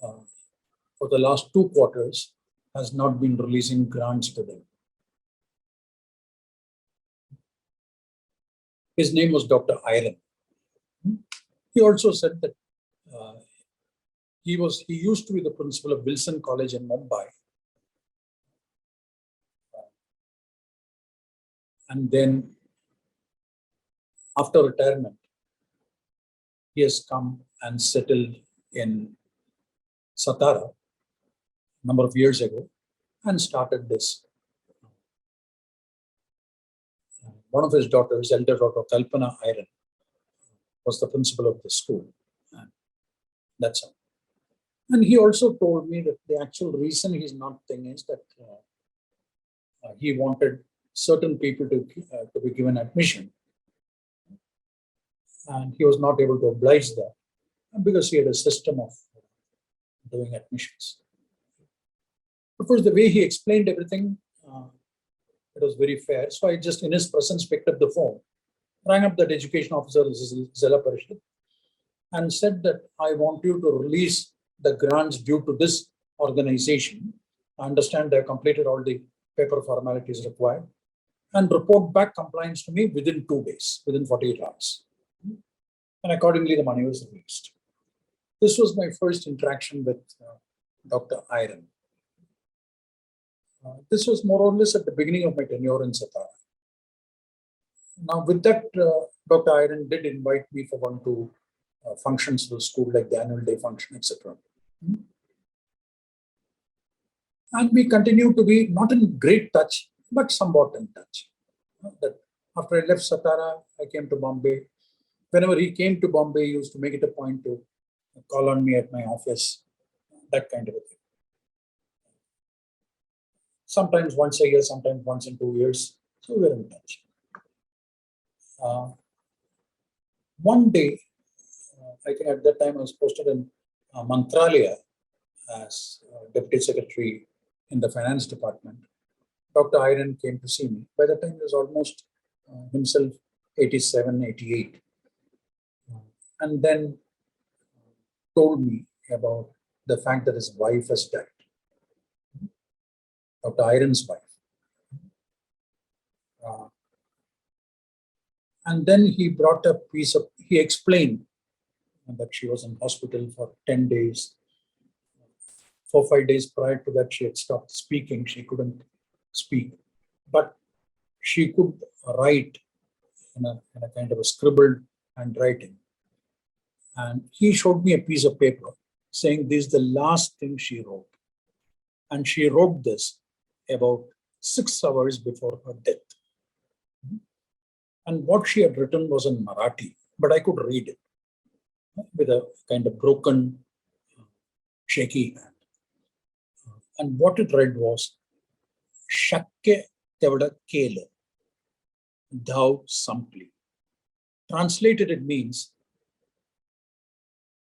for the last 2 quarters has not been releasing grants to them. His name was Dr. Iron. He also said that he used to be the principal of Wilson College in Mumbai. And then after retirement, he has come and settled in Satara a number of years ago and started this. One of his daughters, elder daughter Kalpana Iron, was the principal of the school. And that's all. And he also told me that the actual reason he's not thinking is that he wanted certain people to be given admission. And he was not able to oblige that because he had a system of doing admissions. Of course, the way he explained everything, it was very fair. So I just, in his presence, picked up the phone, rang up that education officer, Zilla Parishad, and said that I want you to release the grants due to this organization. I understand they have completed all the paper formalities required, and report back compliance to me within 2 days, within 48 hours. And accordingly, the money was released. This was my first interaction with Dr. Iron. This was more or less at the beginning of my tenure in Satara. Now, with that, Dr. Iron did invite me for one or two functions of the school, like the annual day function, etc. And we continue to be not in great touch, but somewhat in touch. That after I left Satara, I came to Bombay. Whenever he came to Bombay, he used to make it a point to call on me at my office, that kind of a thing. Sometimes once a year, sometimes once in 2 years. So we're in touch. One day, I think at that time I was posted in Mantralaya as Deputy Secretary in the Finance Department. Dr. Iron came to see me. By the time he was almost himself 87, 88. And then told me about the fact that his wife has died. Dr. Iron's wife. And then he brought a piece of, he explained that she was in hospital for 10 days. 4 or 5 days prior to that, she had stopped speaking. She couldn't speak, but she could write in a kind of a scribbled handwriting. And he showed me a piece of paper saying this is the last thing she wrote. And she wrote this about 6 hours before her death. And what she had written was in Marathi, but I could read it with a kind of broken, shaky hand. And what it read was, Shakke tevada kela, thou sampli. Translated, it means,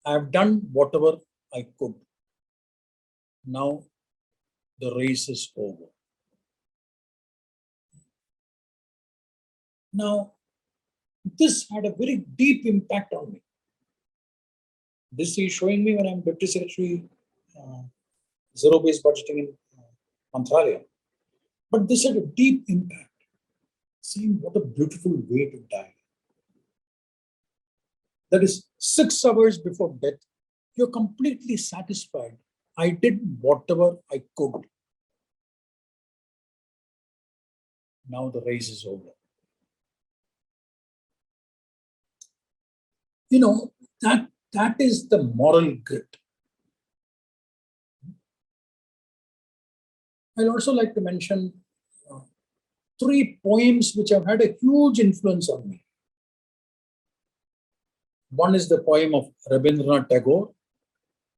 I have done whatever I could. Now the race is over. Now, this had a very deep impact on me. This is showing me when I'm Deputy Secretary, zero-based budgeting in Mantralaya. But this had a deep impact, seeing what a beautiful way to die. That is 6 hours before death, you're completely satisfied. I did whatever I could. Now the race is over. You know, that is the moral grit. I'd also like to mention 3 poems which have had a huge influence on me. One is the poem of Rabindranath Tagore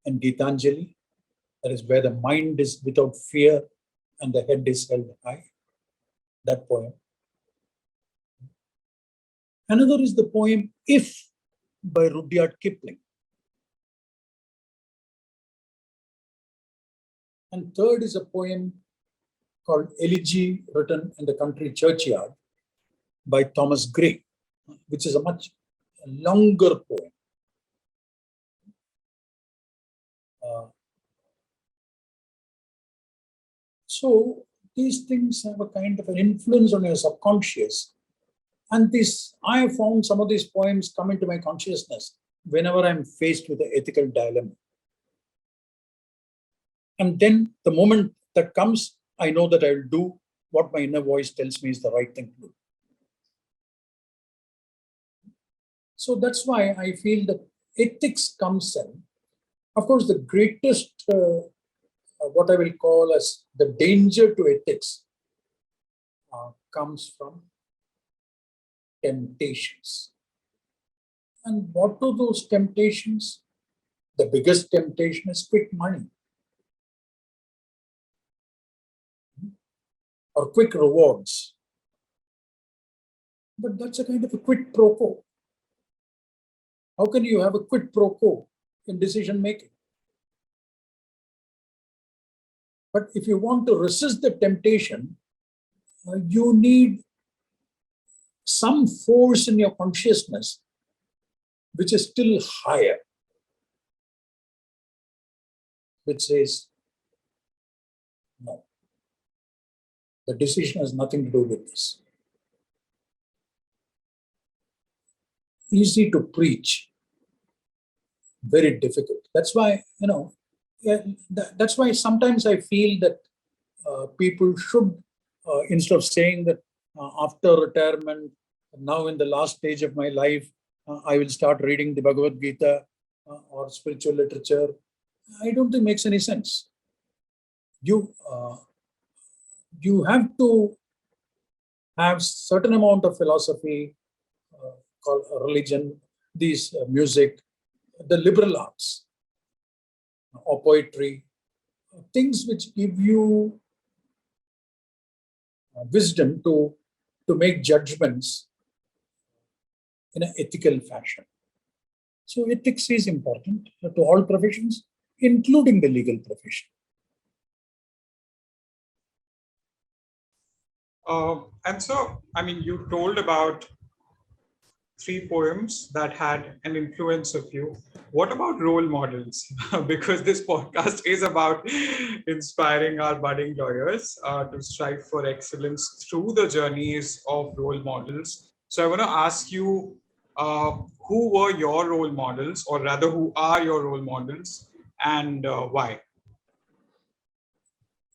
and Gitanjali, that is where the mind is without fear and the head is held high. That poem. Another is the poem If by Rudyard Kipling. And third is a poem called Elegy, written in the country churchyard by Thomas Gray, which is a much longer poem. So these things have a kind of an influence on your subconscious. And I have found some of these poems come into my consciousness whenever I'm faced with an ethical dilemma. And then the moment that comes, I know that I will do what my inner voice tells me is the right thing to do. So that's why I feel that ethics comes in. Of course, the greatest, what I will call as the danger to ethics comes from temptations. And what are those temptations? The biggest temptation is quick money or quick rewards. But that's a kind of a quid pro quo. How can you have a quid pro quo in decision making? But if you want to resist the temptation, you need some force in your consciousness which is still higher, which says, no, the decision has nothing to do with this. Easy to preach, very difficult. That's why, that's why sometimes I feel that people should, instead of saying that after retirement, now in the last stage of my life, I will start reading the Bhagavad Gita or spiritual literature, I don't think makes any sense. You have to have certain amount of philosophy, called religion, these music, the liberal arts, or poetry, things which give you wisdom to make judgments in an ethical fashion. So ethics is important to all professions, including the legal profession. And so, I mean, you told about 3 poems that had an influence of you. What about role models? Because this podcast is about inspiring our budding lawyers to strive for excellence through the journeys of role models. So I want to ask you, who were your role models, or rather, who are your role models, and why?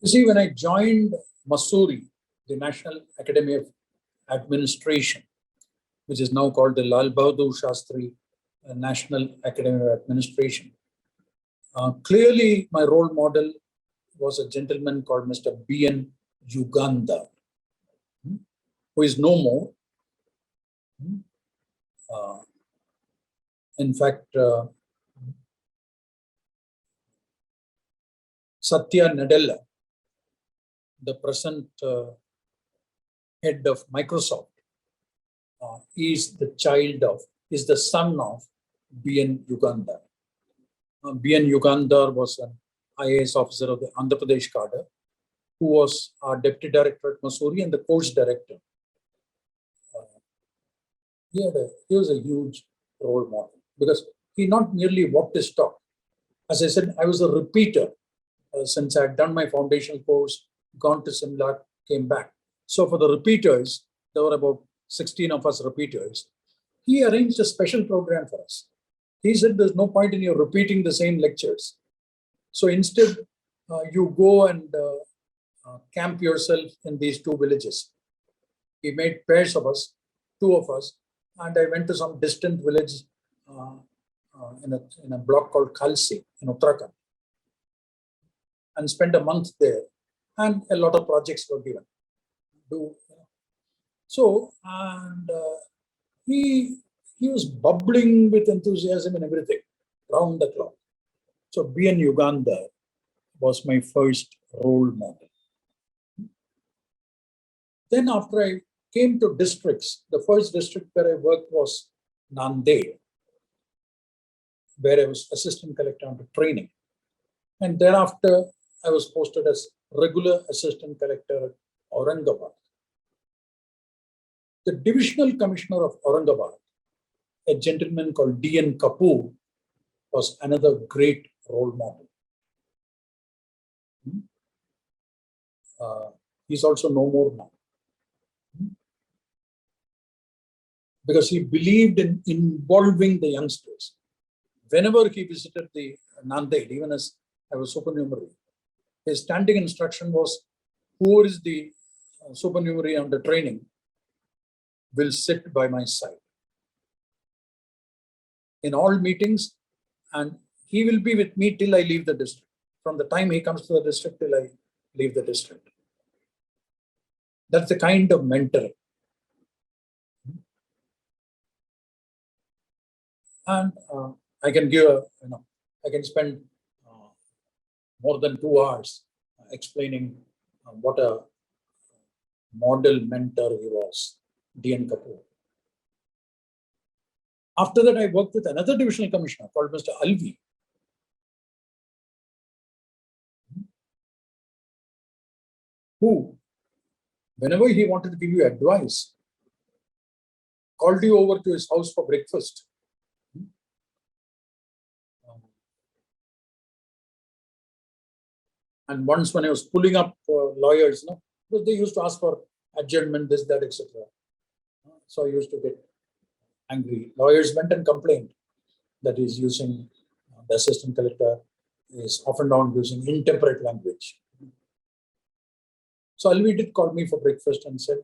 You see, when I joined Mussoorie, the National Academy of Administration, which is now called the Lal Bahadur Shastri National Academy of Administration, clearly my role model was a gentleman called Mr. B.N. Uganda, who is no more. In fact, Satya Nadella, the present head of Microsoft, is the son of B.N. Uganda. B.N. Uganda was an IAS officer of the Andhra Pradesh Cadre, who was our deputy director at Mussoorie and the course director. He was a huge role model because he not merely walked his talk. As I said, I was a repeater since I had done my foundational course, gone to Simla, came back. So for the repeaters, there were about 16 of us repeaters. He arranged a special program for us. He said, there's no point in you repeating the same lectures. So instead, you go and camp yourself in these 2 villages. He made pairs of us, 2 of us, and I went to some distant village in a block called Khalsi in Uttarakhand and spent a month there, and a lot of projects were given. So, and he was bubbling with enthusiasm and everything, round the clock. So B.N. Uganda was my first role model. Then after I came to districts, the first district where I worked was Nanded, where I was assistant collector under training. And thereafter, I was posted as regular assistant collector at Aurangabad. The divisional commissioner of Aurangabad, a gentleman called D.N. Kapoor, was another great role model. He's also no more now. Because he believed in involving the youngsters. Whenever he visited the Nanded, even as I was supernumerary, his standing instruction was, who is the supernumerary under training will sit by my side in all meetings, and he will be with me till I leave the district. From the time he comes to the district till I leave the district. That's the kind of mentoring. And I can give, I can spend more than 2 hours explaining what a model mentor he was, D.N. Kapoor. After that, I worked with another divisional commissioner called Mr. Alvi, who, whenever he wanted to give you advice, called you over to his house for breakfast. And once when I was pulling up lawyers, because they used to ask for adjournment, this, that, etc. So I used to get angry. Lawyers went and complained that he's using, the assistant collector is often found using intemperate language. So Alvi did call me for breakfast and said,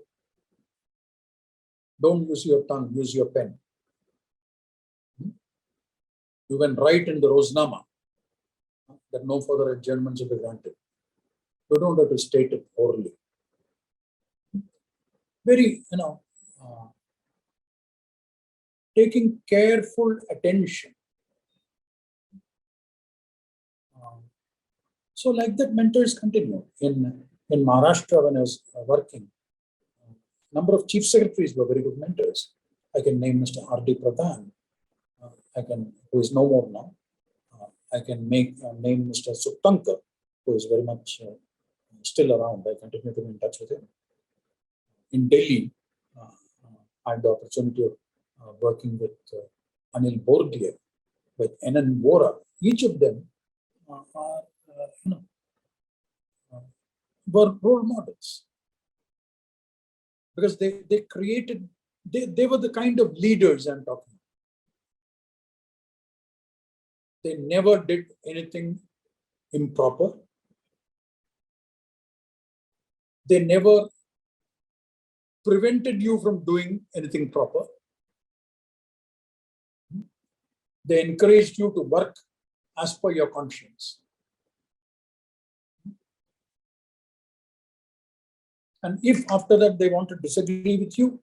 don't use your tongue, use your pen. You can write in the Roznama that no further adjournments will be granted. You don't have to state it orally. Very, taking careful attention. So like that, mentors continue. In Maharashtra, when I was working, number of chief secretaries were very good mentors. I can name Mr. R.D. Pradhan, who is no more now. I can name Mr. Suptankar, who is very much still around. I continue to be in touch with him. In Delhi, I had the opportunity of working with Anil Bordia, with N.N. Vora. Each of them were role models, because they created, they were the kind of leaders I'm talking about. They never did anything improper. They never prevented you from doing anything proper. They encouraged you to work as per your conscience. And if after that they want to disagree with you,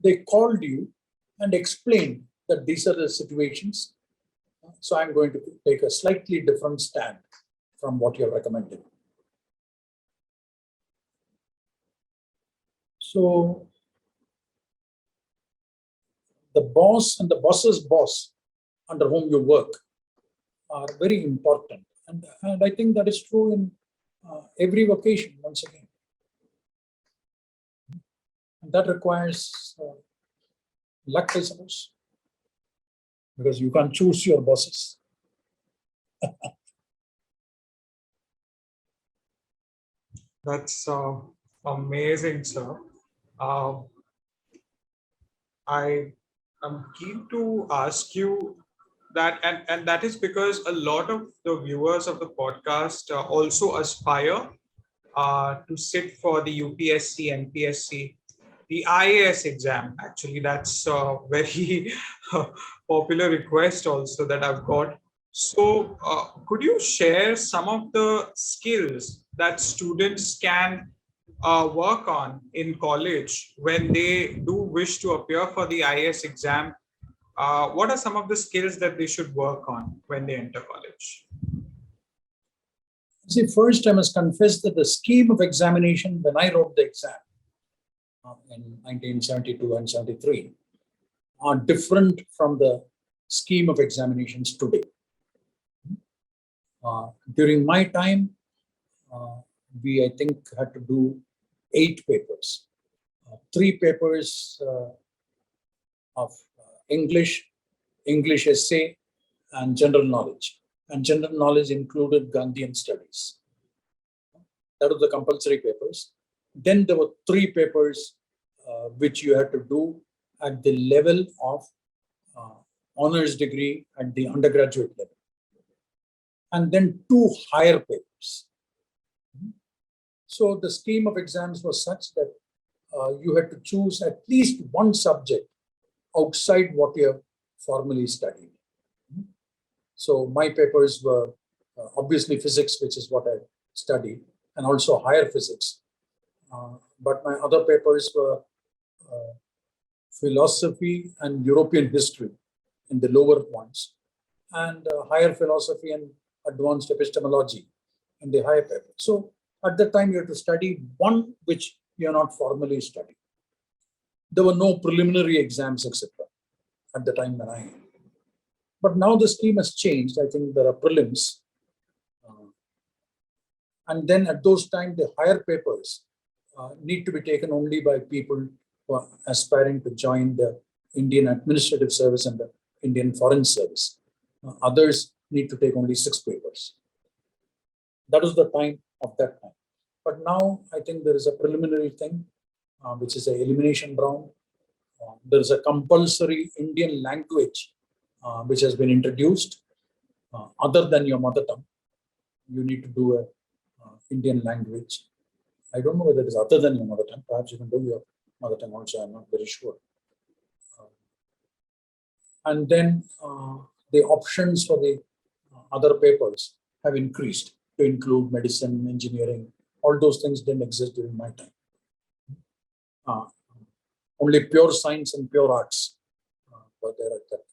they called you and explained that these are the situations. So I'm going to take a slightly different stand from what you're recommending. So the boss and the boss's boss under whom you work are very important. And I think that is true in every vocation, once again. And that requires luck, I suppose, because you can't choose your bosses. That's amazing, sir. I am keen to ask you that, and that is because a lot of the viewers of the podcast also aspire to sit for the UPSC, MPSC, the IAS exam. Actually, that's a very popular request also that I've got. So, could you share some of the skills that students can work on in college when they do wish to appear for the IAS exam? What are some of the skills that they should work on when they enter college? See, first I must confess that the scheme of examination when I wrote the exam in 1972 and 73 are different from the scheme of examinations today. During my time, we, I think, had to do 8 papers. 3 papers of English essay, and general knowledge. And general knowledge included Gandhian studies. That was the compulsory papers. Then there were 3 papers which you had to do at the level of honors degree at the undergraduate level. And then 2 higher papers. So the scheme of exams was such that you had to choose at least one subject outside what you have formally studied. So my papers were obviously physics, which is what I studied, and also higher physics. But my other papers were philosophy and European history in the lower ones, and higher philosophy and advanced epistemology in the higher paper. So at that time, you had to study one which you are not formally studying. There were no preliminary exams, etc. at the time when I. But now the scheme has changed. I think there are prelims. And then at those times, the higher papers need to be taken only by people who are aspiring to join the Indian Administrative Service and the Indian Foreign Service. Others need to take only 6 papers. That was the time of that time. But now I think there is a preliminary thing, which is an elimination round. There is a compulsory Indian language which has been introduced other than your mother tongue. You need to do a Indian language. I don't know whether it is other than your mother tongue. Perhaps you can do your mother tongue also. I'm not very sure. And then the options for the other papers have increased to include medicine, engineering. All those things didn't exist during my time. Only pure science and pure arts were there at that time.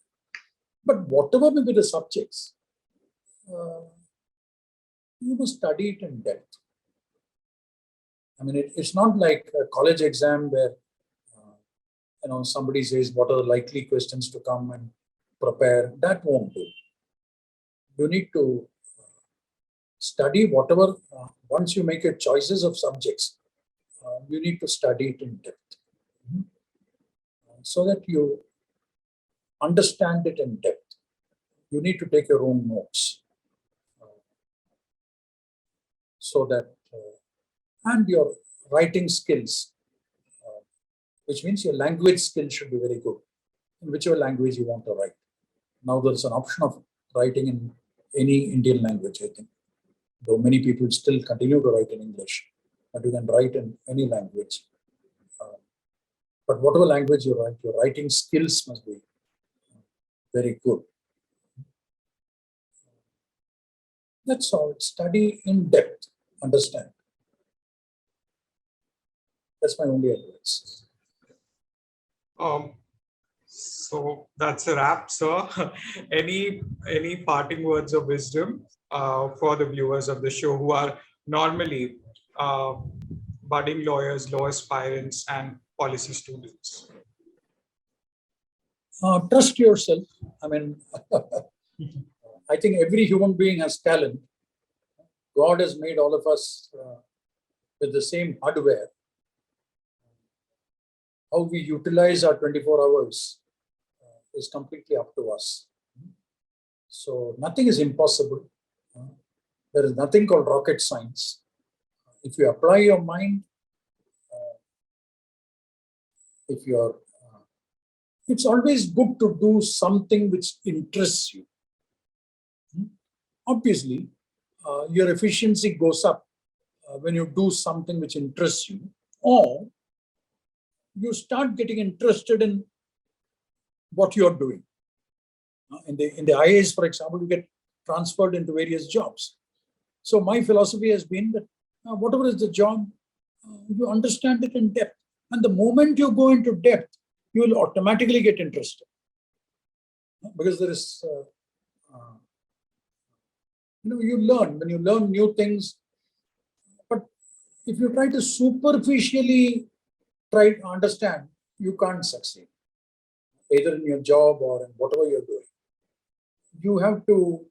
But whatever may be the subjects, you must study it in depth. I mean, it's not like a college exam where somebody says what are the likely questions to come and prepare. That won't do. You need to study whatever. Once you make your choices of subjects, you need to study it in depth so that you understand it in depth. You need to take your own notes so that, and your writing skills, which means your language skills should be very good in whichever language you want to write. Now there's an option of writing in any Indian language, I think. Though many people still continue to write in English, but you can write in any language. But whatever language you write, your writing skills must be very good. That's all. Study in depth, understand. That's my only advice. So that's a wrap, sir. Any parting words of wisdom for the viewers of the show who are normally budding lawyers, law aspirants, and policy students? Trust yourself. I mean, I think every human being has talent. God has made all of us with the same hardware. How we utilize our 24 hours is completely up to us. So nothing is impossible. There is nothing called rocket science. If you apply your mind, it's always good to do something which interests you. Obviously, your efficiency goes up when you do something which interests you, or you start getting interested in what you're doing. In the IAS, for example, you get transferred into various jobs. So my philosophy has been that whatever is the job, you understand it in depth. And the moment you go into depth, you will automatically get interested. Because there is, you learn. When you learn new things, but if you try to superficially try to understand, you can't succeed, either in your job or in whatever you're doing. You have to,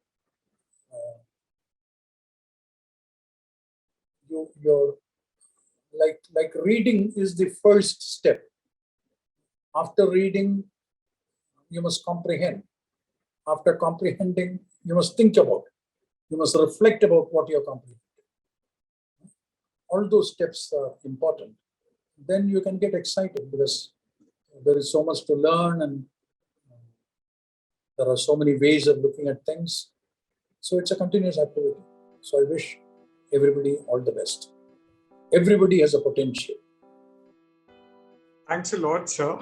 like reading is the first step. After reading, you must comprehend. After comprehending, you must think about it. You must reflect about what you're comprehending. All those steps are important. Then you can get excited because there is so much to learn and there are so many ways of looking at things. So it's a continuous activity. So I wish everybody all the best. Everybody has a potential. Thanks a lot, sir.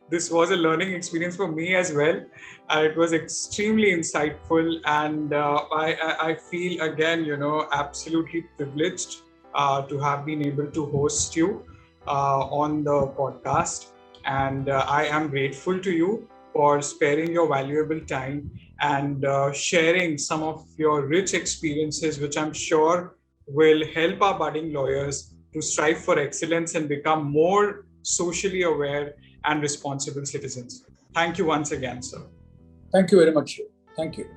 This was a learning experience for me as well. It was extremely insightful, and I feel again, absolutely privileged to have been able to host you on the podcast. And I am grateful to you for sparing your valuable time and sharing some of your rich experiences, which I'm sure will help our budding lawyers to strive for excellence and become more socially aware and responsible citizens. Thank you once again, sir. Thank you very much. Thank you.